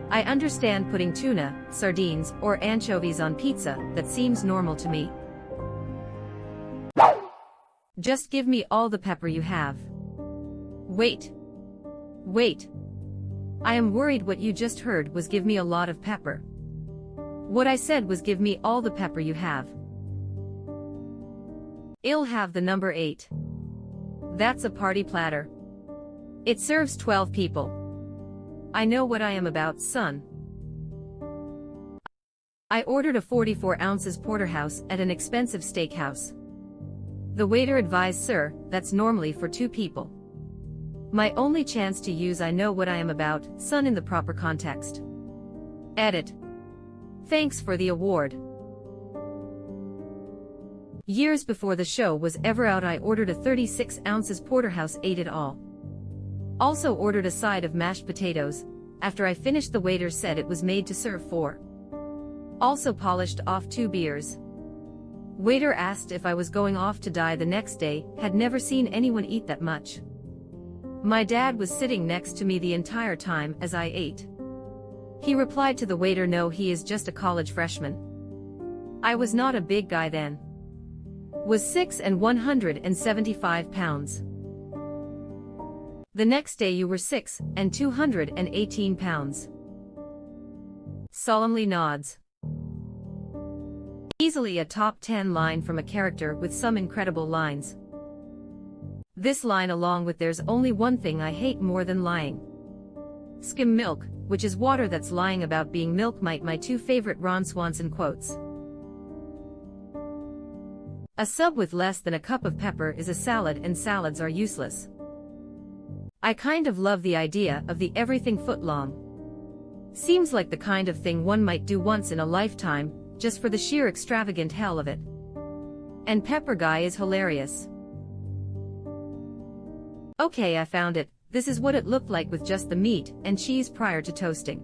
I understand putting tuna, sardines, or anchovies on pizza, that seems normal to me. Just give me all the pepper you have. Wait. I am worried what you just heard was give me a lot of pepper. What I said was give me all the pepper you have. I'll have the number 8. That's a party platter. It serves 12 people. I know what I am about, son. I ordered a 44 ounces porterhouse at an expensive steakhouse. The waiter advised, sir, that's normally for 2 people. My only chance to use I know what I am about, son, in the proper context. Edit. Thanks for the award. Years before the show was ever out, I ordered a 36 ounces porterhouse, ate it all. Also ordered a side of mashed potatoes. After I finished, the waiter said it was made to serve 4. Also polished off 2 beers. Waiter asked if I was going off to die the next day, had never seen anyone eat that much. My dad was sitting next to me the entire time as I ate. He replied to the waiter, no, he is just a college freshman. I was not a big guy then. Was 6 and 175 pounds. The next day you were 6 and 218 pounds. Solemnly nods. Easily a top 10 line from a character with some incredible lines. This line along with "there's only one thing I hate more than lying." Skim milk, which is water that's lying about being milk, might my two favorite Ron Swanson quotes. A sub with less than a cup of pepper is a salad, and salads are useless. I kind of love the idea of the everything footlong. Seems like the kind of thing one might do once in a lifetime, just for the sheer extravagant hell of it. And Pepper Guy is hilarious. Okay, I found it. This is what it looked like with just the meat and cheese prior to toasting.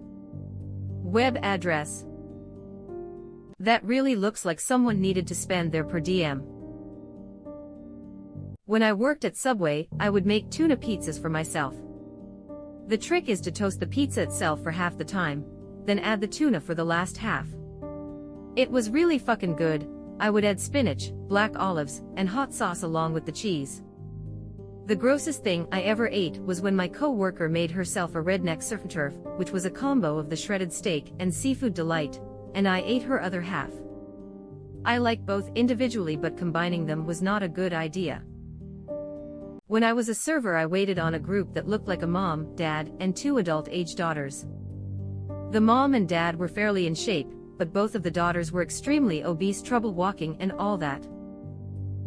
Web address. That really looks like someone needed to spend their per diem. When I worked at Subway, I would make tuna pizzas for myself. The trick is to toast the pizza itself for half the time, then add the tuna for the last half. It was really fucking good. I would add spinach, black olives, and hot sauce along with the cheese. The grossest thing I ever ate was when my co-worker made herself a redneck surf and turf, which was a combo of the shredded steak and seafood delight, and I ate her other half. I like both individually, but combining them was not a good idea. When I was a server, I waited on a group that looked like a mom, dad, and two adult-age daughters. The mom and dad were fairly in shape, but both of the daughters were extremely obese, trouble walking and all that.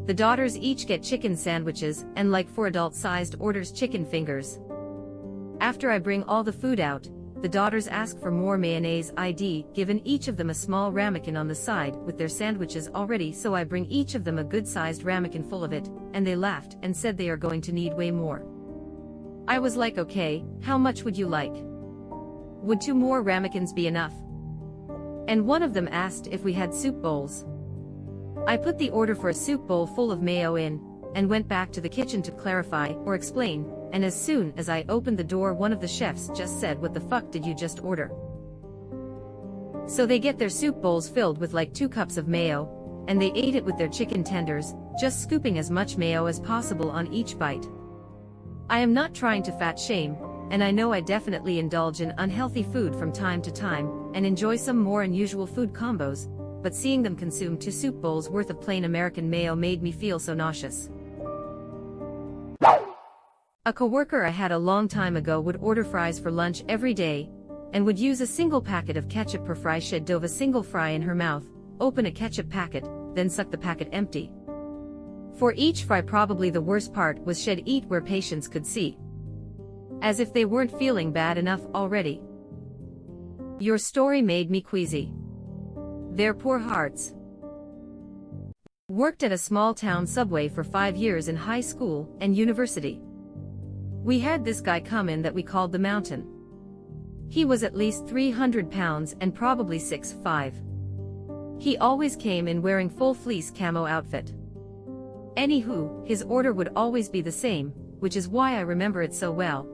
The daughters each get chicken sandwiches, and like for adult-sized orders, chicken fingers. After I bring all the food out, the daughters ask for more mayonnaise. I'd given each of them a small ramekin on the side with their sandwiches already, so I bring each of them a good-sized ramekin full of it, and they laughed and said they are going to need way more. I was like, okay, how much would you like? Would 2 more ramekins be enough? And one of them asked if we had soup bowls. I put the order for a soup bowl full of mayo in, and went back to the kitchen to clarify or explain, and as soon as I opened the door, one of the chefs just said, "What the fuck did you just order?" So they get their soup bowls filled with like 2 cups of mayo, and they ate it with their chicken tenders, just scooping as much mayo as possible on each bite. I am not trying to fat shame, and I know I definitely indulge in unhealthy food from time to time, and enjoy some more unusual food combos, but seeing them consume 2 soup bowls worth of plain American mayo made me feel so nauseous. A coworker I had a long time ago would order fries for lunch every day, and would use a single packet of ketchup per fry. She'd dove a single fry in her mouth, open a ketchup packet, then suck the packet empty. For each fry, probably the worst part was she'd eat where patients could see. As if they weren't feeling bad enough already. Your story made me queasy. Their poor hearts. Worked at a small town Subway for 5 years in high school and university. We had this guy come in that we called the Mountain. He was at least 300 pounds and probably 6'5". He always came in wearing full fleece camo outfit. Anywho, his order would always be the same, which is why I remember it so well.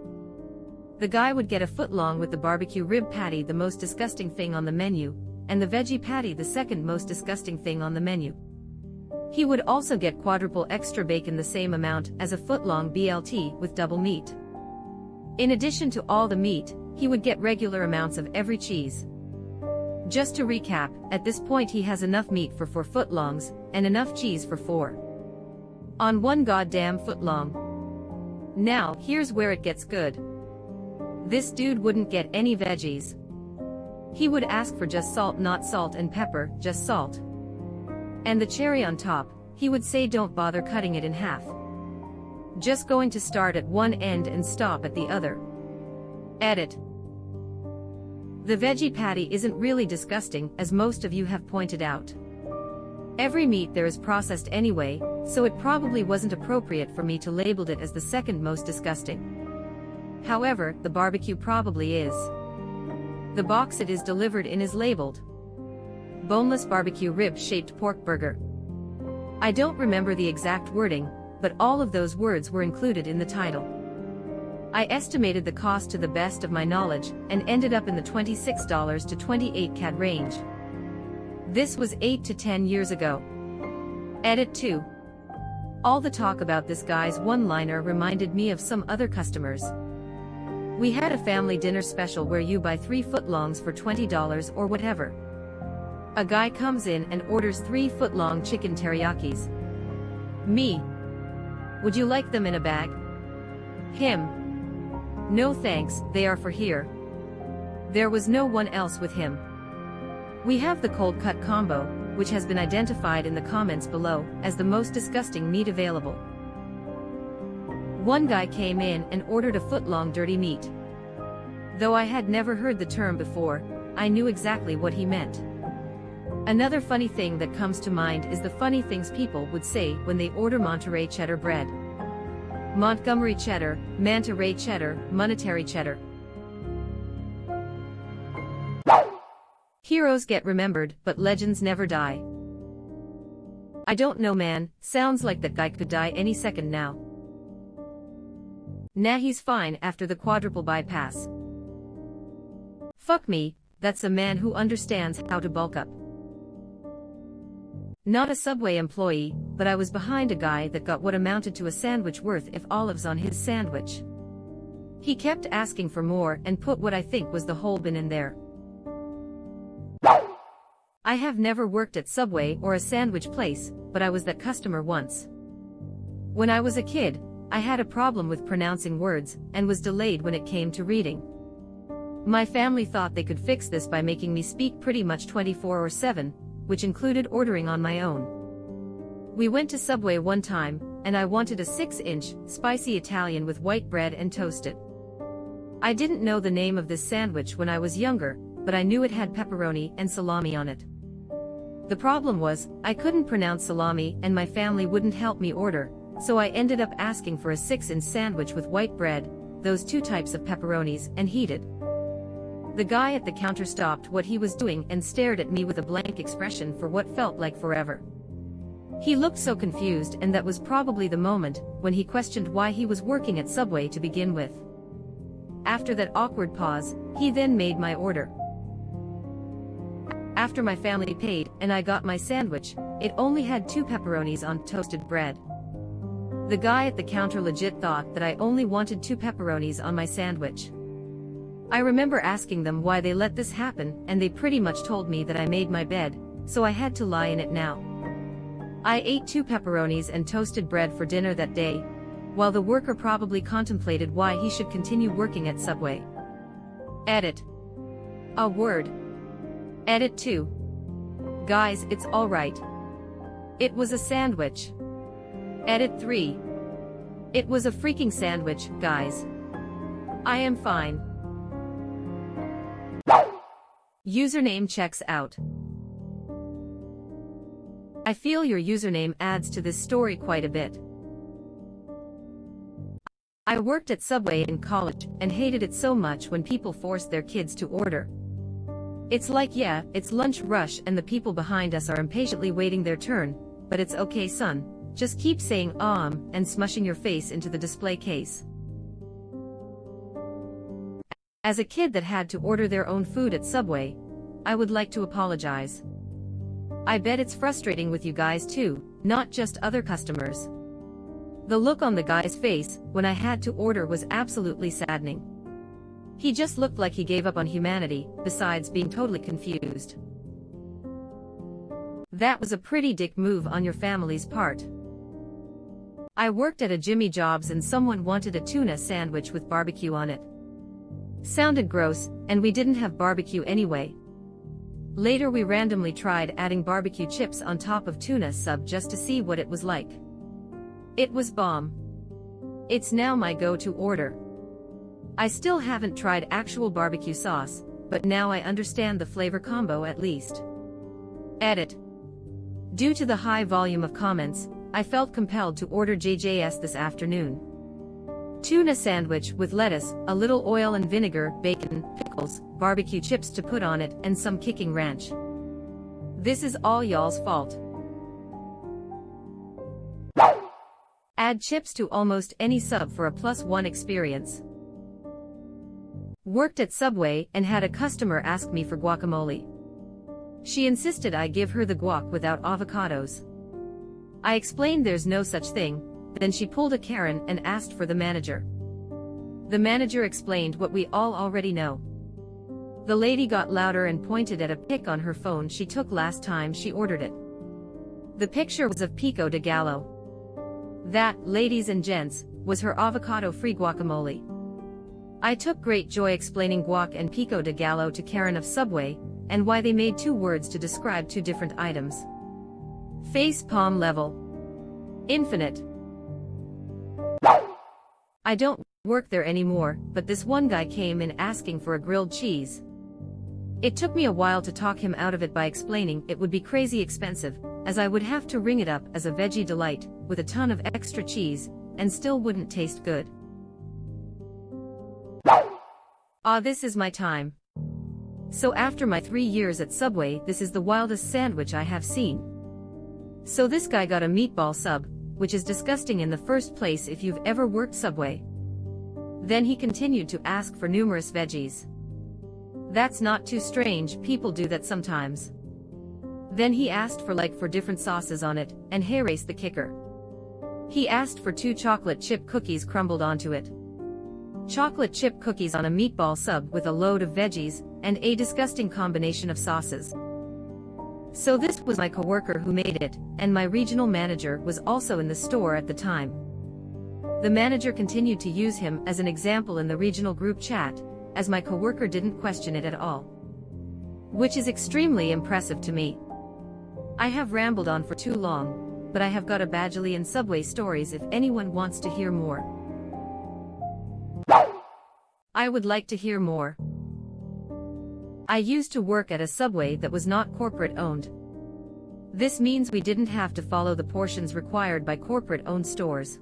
The guy would get a footlong with the barbecue rib patty, the most disgusting thing on the menu, and the veggie patty, the second most disgusting thing on the menu. He would also get quadruple extra bacon, the same amount as a footlong BLT with double meat. In addition to all the meat, he would get regular amounts of every cheese. Just to recap, at this point he has enough meat for 4 footlongs, and enough cheese for 4. On one goddamn footlong. Now, here's where it gets good. This dude wouldn't get any veggies. He would ask for just salt, not salt and pepper, just salt. And the cherry on top, he would say don't bother cutting it in half. Just going to start at one end and stop at the other. Edit. The veggie patty isn't really disgusting, as most of you have pointed out. Every meat there is processed anyway, so it probably wasn't appropriate for me to label it as the second most disgusting. However, the barbecue probably is. The box it is delivered in is labeled boneless barbecue rib-shaped pork burger. I don't remember the exact wording, but all of those words were included in the title. I estimated the cost to the best of my knowledge, and ended up in the $26 to $28 CAD range. This was 8 to 10 years ago. Edit 2. All the talk about this guy's one-liner reminded me of some other customers. We had a family dinner special where you buy 3 footlongs for $20 or whatever. A guy comes in and orders 3 footlong chicken teriyakis. Me, Would you like them in a bag? Him. No thanks, they are for here. There was no one else with him. We have the cold cut combo, which has been identified in the comments below as the most disgusting meat available. One guy came in and ordered a foot-long dirty meat. Though I had never heard the term before, I knew exactly what he meant. Another funny thing that comes to mind is the funny things people would say when they order Monterey cheddar bread. Montgomery cheddar, Manta Ray cheddar, monetary cheddar. Heroes get remembered, but legends never die. I don't know, man, sounds like that guy could die any second now. Nah, he's fine after the quadruple bypass. Fuck me, that's a man who understands how to bulk up. Not a Subway employee, but I was behind a guy that got what amounted to a sandwich worth of olives on his sandwich. He kept asking for more and put what I think was the whole bin in there. I have never worked at Subway or a sandwich place, but I was that customer once. When I was a kid, I had a problem with pronouncing words and was delayed when it came to reading. My family thought they could fix this by making me speak pretty much 24/7, which included ordering on my own. We went to Subway one time, and I wanted a 6-inch, spicy Italian with white bread and toasted. I didn't know the name of this sandwich when I was younger, but I knew it had pepperoni and salami on it. The problem was, I couldn't pronounce salami and my family wouldn't help me order, so I ended up asking for a 6-inch sandwich with white bread, those two types of pepperonis, and heated. The guy at the counter stopped what he was doing and stared at me with a blank expression for what felt like forever. He looked so confused, and that was probably the moment when he questioned why he was working at Subway to begin with. After that awkward pause, he then made my order. After my family paid and I got my sandwich, it only had 2 pepperonis on toasted bread. The guy at the counter legit thought that I only wanted 2 pepperonis on my sandwich. I remember asking them why they let this happen, and they pretty much told me that I made my bed, so I had to lie in it now. I ate 2 pepperonis and toasted bread for dinner that day, while the worker probably contemplated why he should continue working at Subway. Edit. A word. Edit 2. Guys, it's alright. It was a sandwich. Edit 3. It was a freaking sandwich, guys. I am fine. Username checks out. I feel your username adds to this story quite a bit. I worked at Subway in college and hated it so much when people forced their kids to order. It's like, yeah, it's lunch rush and the people behind us are impatiently waiting their turn, but it's okay, son, just keep saying and smushing your face into the display case. As a kid that had to order their own food at Subway, I would like to apologize. I bet it's frustrating with you guys too, not just other customers. The look on the guy's face when I had to order was absolutely saddening. He just looked like he gave up on humanity, besides being totally confused. That was a pretty dick move on your family's part. I worked at a Jimmy Jobs and someone wanted a tuna sandwich with barbecue on it. Sounded gross, and we didn't have barbecue anyway. Later we randomly tried adding barbecue chips on top of tuna sub just to see what it was like. It was bomb. It's now my go-to order. I still haven't tried actual barbecue sauce, but now I understand the flavor combo at least. Edit. Due to the high volume of comments, I felt compelled to order JJ's this afternoon. Tuna sandwich with lettuce, a little oil and vinegar, bacon, pickles, barbecue chips to put on it, and some kicking ranch. This is all y'all's fault. Add chips to almost any sub for a +1 experience. Worked at Subway and had a customer ask me for guacamole. She insisted I give her the guac without avocados. I explained there's no such thing, then she pulled a Karen and asked for the manager. The manager explained what we all already know. The lady got louder and pointed at a pic on her phone she took last time she ordered it. The picture was of Pico de Gallo. That, ladies and gents, was her avocado-free guacamole. I took great joy explaining guac and pico de gallo to Karen of Subway, and why they made two words to describe two different items. Face palm level. Infinite. I don't work there anymore, but this one guy came in asking for a grilled cheese. It took me a while to talk him out of it by explaining it would be crazy expensive, as I would have to ring it up as a veggie delight, with a ton of extra cheese, and still wouldn't taste good. Ah, this is my time. So after my 3 years at Subway, this is the wildest sandwich I have seen. So this guy got a meatball sub, which is disgusting in the first place if you've ever worked Subway. Then he continued to ask for numerous veggies. That's not too strange, people do that sometimes. Then he asked for like 4 different sauces on it, and here's the kicker. He asked for 2 chocolate chip cookies crumbled onto it. Chocolate chip cookies on a meatball sub with a load of veggies, and a disgusting combination of sauces. So this was my coworker who made it, and my regional manager was also in the store at the time. The manager continued to use him as an example in the regional group chat, as my coworker didn't question it at all. Which is extremely impressive to me. I have rambled on for too long, but I have got a bajillion Subway stories if anyone wants to hear more. I would like to hear more. I used to work at a Subway that was not corporate owned. This means we didn't have to follow the portions required by corporate owned stores.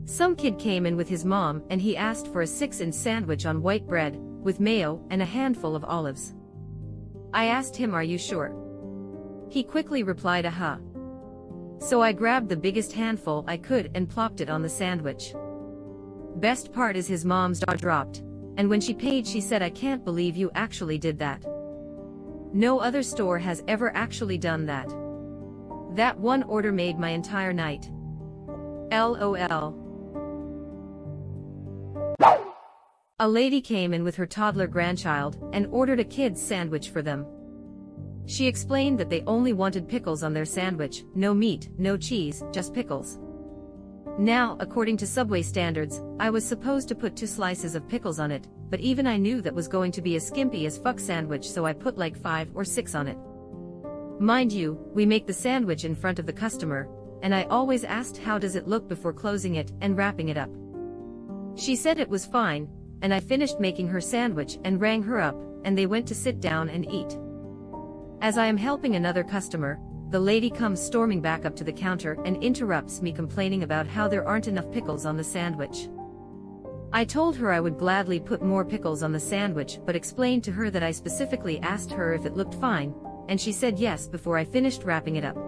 Some kid came in with his mom and he asked for a 6-inch sandwich on white bread, with mayo and a handful of olives. I asked him, "Are you sure?" He quickly replied, "Aha." So I grabbed the biggest handful I could and plopped it on the sandwich. Best part is his mom's jaw dropped, and when she paid she said, "I can't believe you actually did that. No other store has ever actually done that. That one order made my entire night. LOL. A lady came in with her toddler grandchild and ordered a kid's sandwich for them. She explained that they only wanted pickles on their sandwich, no meat, no cheese, just pickles. Now, according to Subway standards, I was supposed to put 2 slices of pickles on it, but even I knew that was going to be a skimpy as fuck sandwich, so I put like 5 or 6 on it. Mind you, we make the sandwich in front of the customer, and I always asked how does it look before closing it and wrapping it up. She said it was fine, and I finished making her sandwich and rang her up, and they went to sit down and eat. As I am helping another customer, the lady comes storming back up to the counter and interrupts me, complaining about how there aren't enough pickles on the sandwich. I told her I would gladly put more pickles on the sandwich, but explained to her that I specifically asked her if it looked fine, and she said yes before I finished wrapping it up.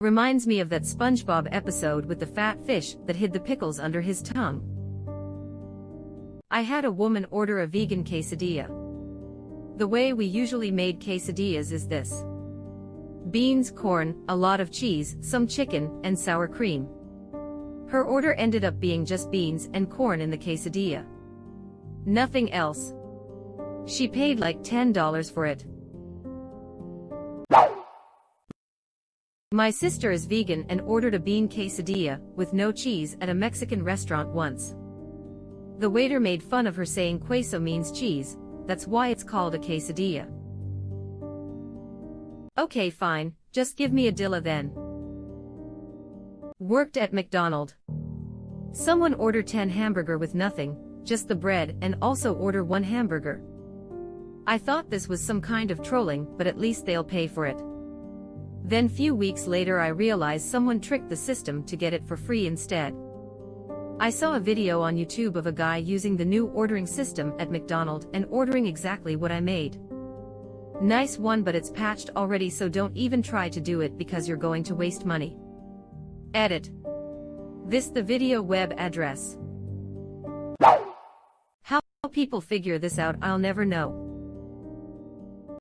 Reminds me of that SpongeBob episode with the fat fish that hid the pickles under his tongue. I had a woman order a vegan quesadilla. The way we usually made quesadillas is this: beans, corn, a lot of cheese, some chicken, and sour cream. Her order ended up being just beans and corn in the quesadilla. Nothing else. She paid like $10 for it. My sister is vegan and ordered a bean quesadilla with no cheese at a Mexican restaurant once. The waiter made fun of her, saying queso means cheese, that's why it's called a quesadilla. Okay, fine, just give me a dilla then. Worked at McDonald's. Someone ordered 10 hamburger with nothing, just the bread, and also order 1 hamburger. I thought this was some kind of trolling, but at least they'll pay for it. Then few weeks later I realized someone tricked the system to get it for free instead. I saw a video on YouTube of a guy using the new ordering system at McDonald's and ordering exactly what I made. Nice one, but it's patched already, so don't even try to do it because you're going to waste money. Edit. This the video web address. How people figure this out, I'll never know.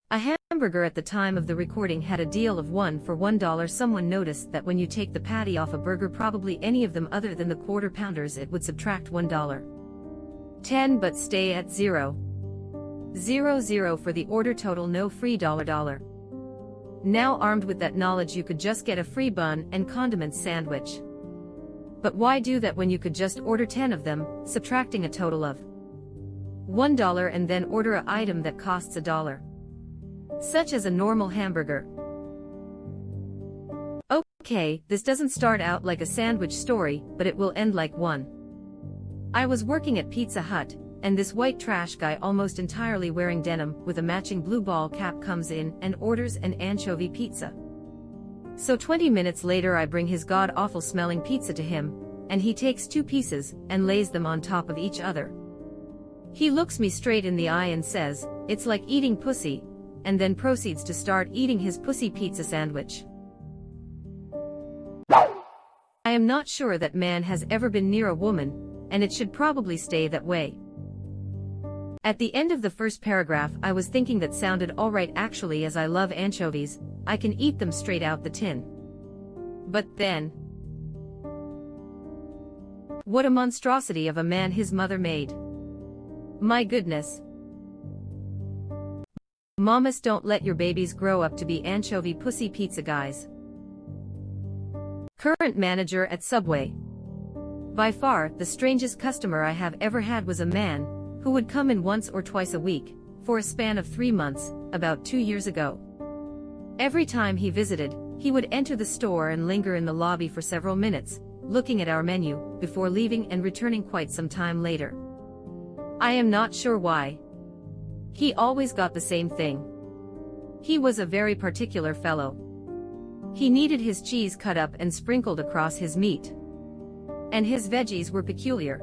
A hamburger at the time of the recording had a deal of 1 for $1. Someone noticed that when you take the patty off a burger, probably any of them other than the quarter pounders, it would subtract $1. 10 but stay at 0. 0 0 for the order total, no free $. Now armed with that knowledge you could just get a free bun and condiments sandwich. But why do that when you could just order 10 of them, subtracting a total of $1 and then order an item that costs $1? Such as a normal hamburger. Okay, this doesn't start out like a sandwich story, but it will end like one. I was working at Pizza Hut, and this white trash guy almost entirely wearing denim with a matching blue ball cap comes in and orders an anchovy pizza. So 20 minutes later I bring his god-awful smelling pizza to him, and he takes 2 pieces and lays them on top of each other. He looks me straight in the eye and says, "It's like eating pussy," and then proceeds to start eating his pussy pizza sandwich. I am not sure that man has ever been near a woman, and it should probably stay that way. At the end of the first paragraph I was thinking that sounded alright actually, as I love anchovies, I can eat them straight out the tin. But then, what a monstrosity of a man his mother made. My goodness. Mamas, don't let your babies grow up to be anchovy pussy pizza guys. Current manager at Subway. By far, the strangest customer I have ever had was a man who would come in once or twice a week, for a span of 3 months, about 2 years ago. Every time he visited, he would enter the store and linger in the lobby for several minutes, looking at our menu, before leaving and returning quite some time later. I am not sure why. He always got the same thing. He was a very particular fellow. He needed his cheese cut up and sprinkled across his meat. And his veggies were peculiar.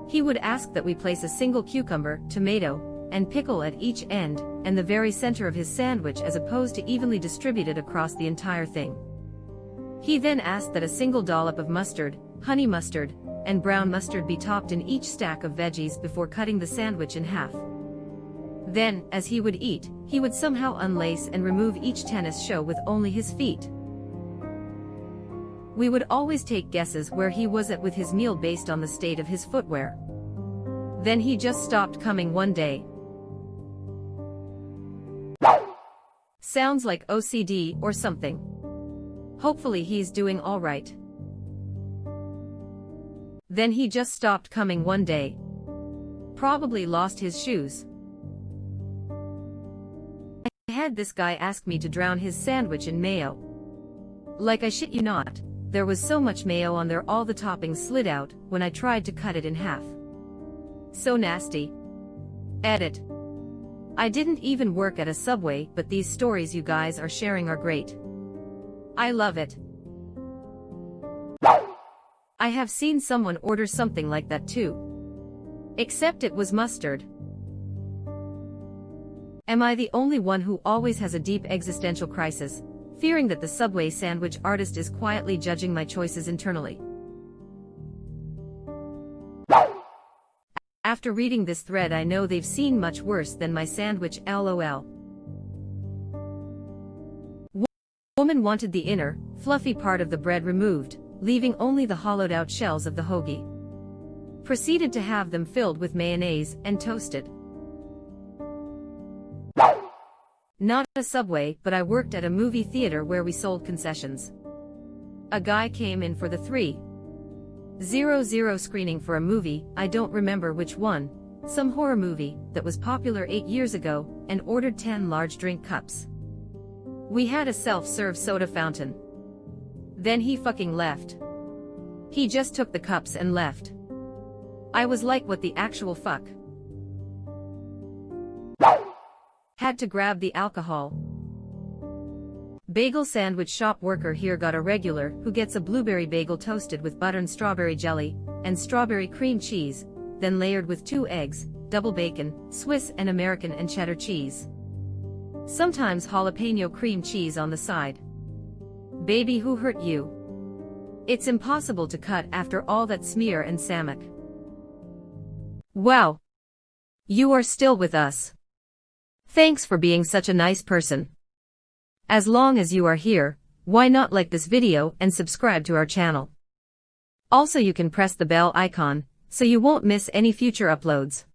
He would ask that we place a single cucumber, tomato, and pickle at each end, and the very center of his sandwich, as opposed to evenly distributed across the entire thing. He then asked that a single dollop of mustard, honey mustard, and brown mustard be topped in each stack of veggies before cutting the sandwich in half. Then, as he would eat, he would somehow unlace and remove each tennis shoe with only his feet. We would always take guesses where he was at with his meal based on the state of his footwear. Then he just stopped coming one day. Sounds like OCD or something. Hopefully he's doing all right. Then he just stopped coming one day. Probably lost his shoes. I had this guy ask me to drown his sandwich in mayo. Like, I shit you not, there was so much mayo on there all the toppings slid out when I tried to cut it in half. So nasty. Edit. I didn't even work at a Subway, but these stories you guys are sharing are great. I love it. I have seen someone order something like that too. Except it was mustard. Am I the only one who always has a deep existential crisis, fearing that the Subway sandwich artist is quietly judging my choices internally? After reading this thread, I know they've seen much worse than my sandwich, lol. Woman wanted the inner, fluffy part of the bread removed, leaving only the hollowed-out shells of the hoagie. Proceeded to have them filled with mayonnaise and toasted. Not a Subway, but I worked at a movie theater where we sold concessions. A guy came in for the 3:00 screening for a movie, I don't remember which one, some horror movie that was popular 8 years ago, and ordered 10 large drink cups. We had a self-serve soda fountain. Then he fucking left. He just took the cups and left. I was like, what the actual fuck? Had to grab the alcohol. Bagel sandwich shop worker here got a regular who gets a blueberry bagel toasted with butter and strawberry jelly, and strawberry cream cheese, then layered with 2 eggs, double bacon, Swiss and American and cheddar cheese. Sometimes jalapeno cream cheese on the side. Baby, who hurt you? It's impossible to cut after all that smear and sammic. Wow. You are still with us. Thanks for being such a nice person. As long as you are here, why not like this video and subscribe to our channel? Also, you can press the bell icon, so you won't miss any future uploads.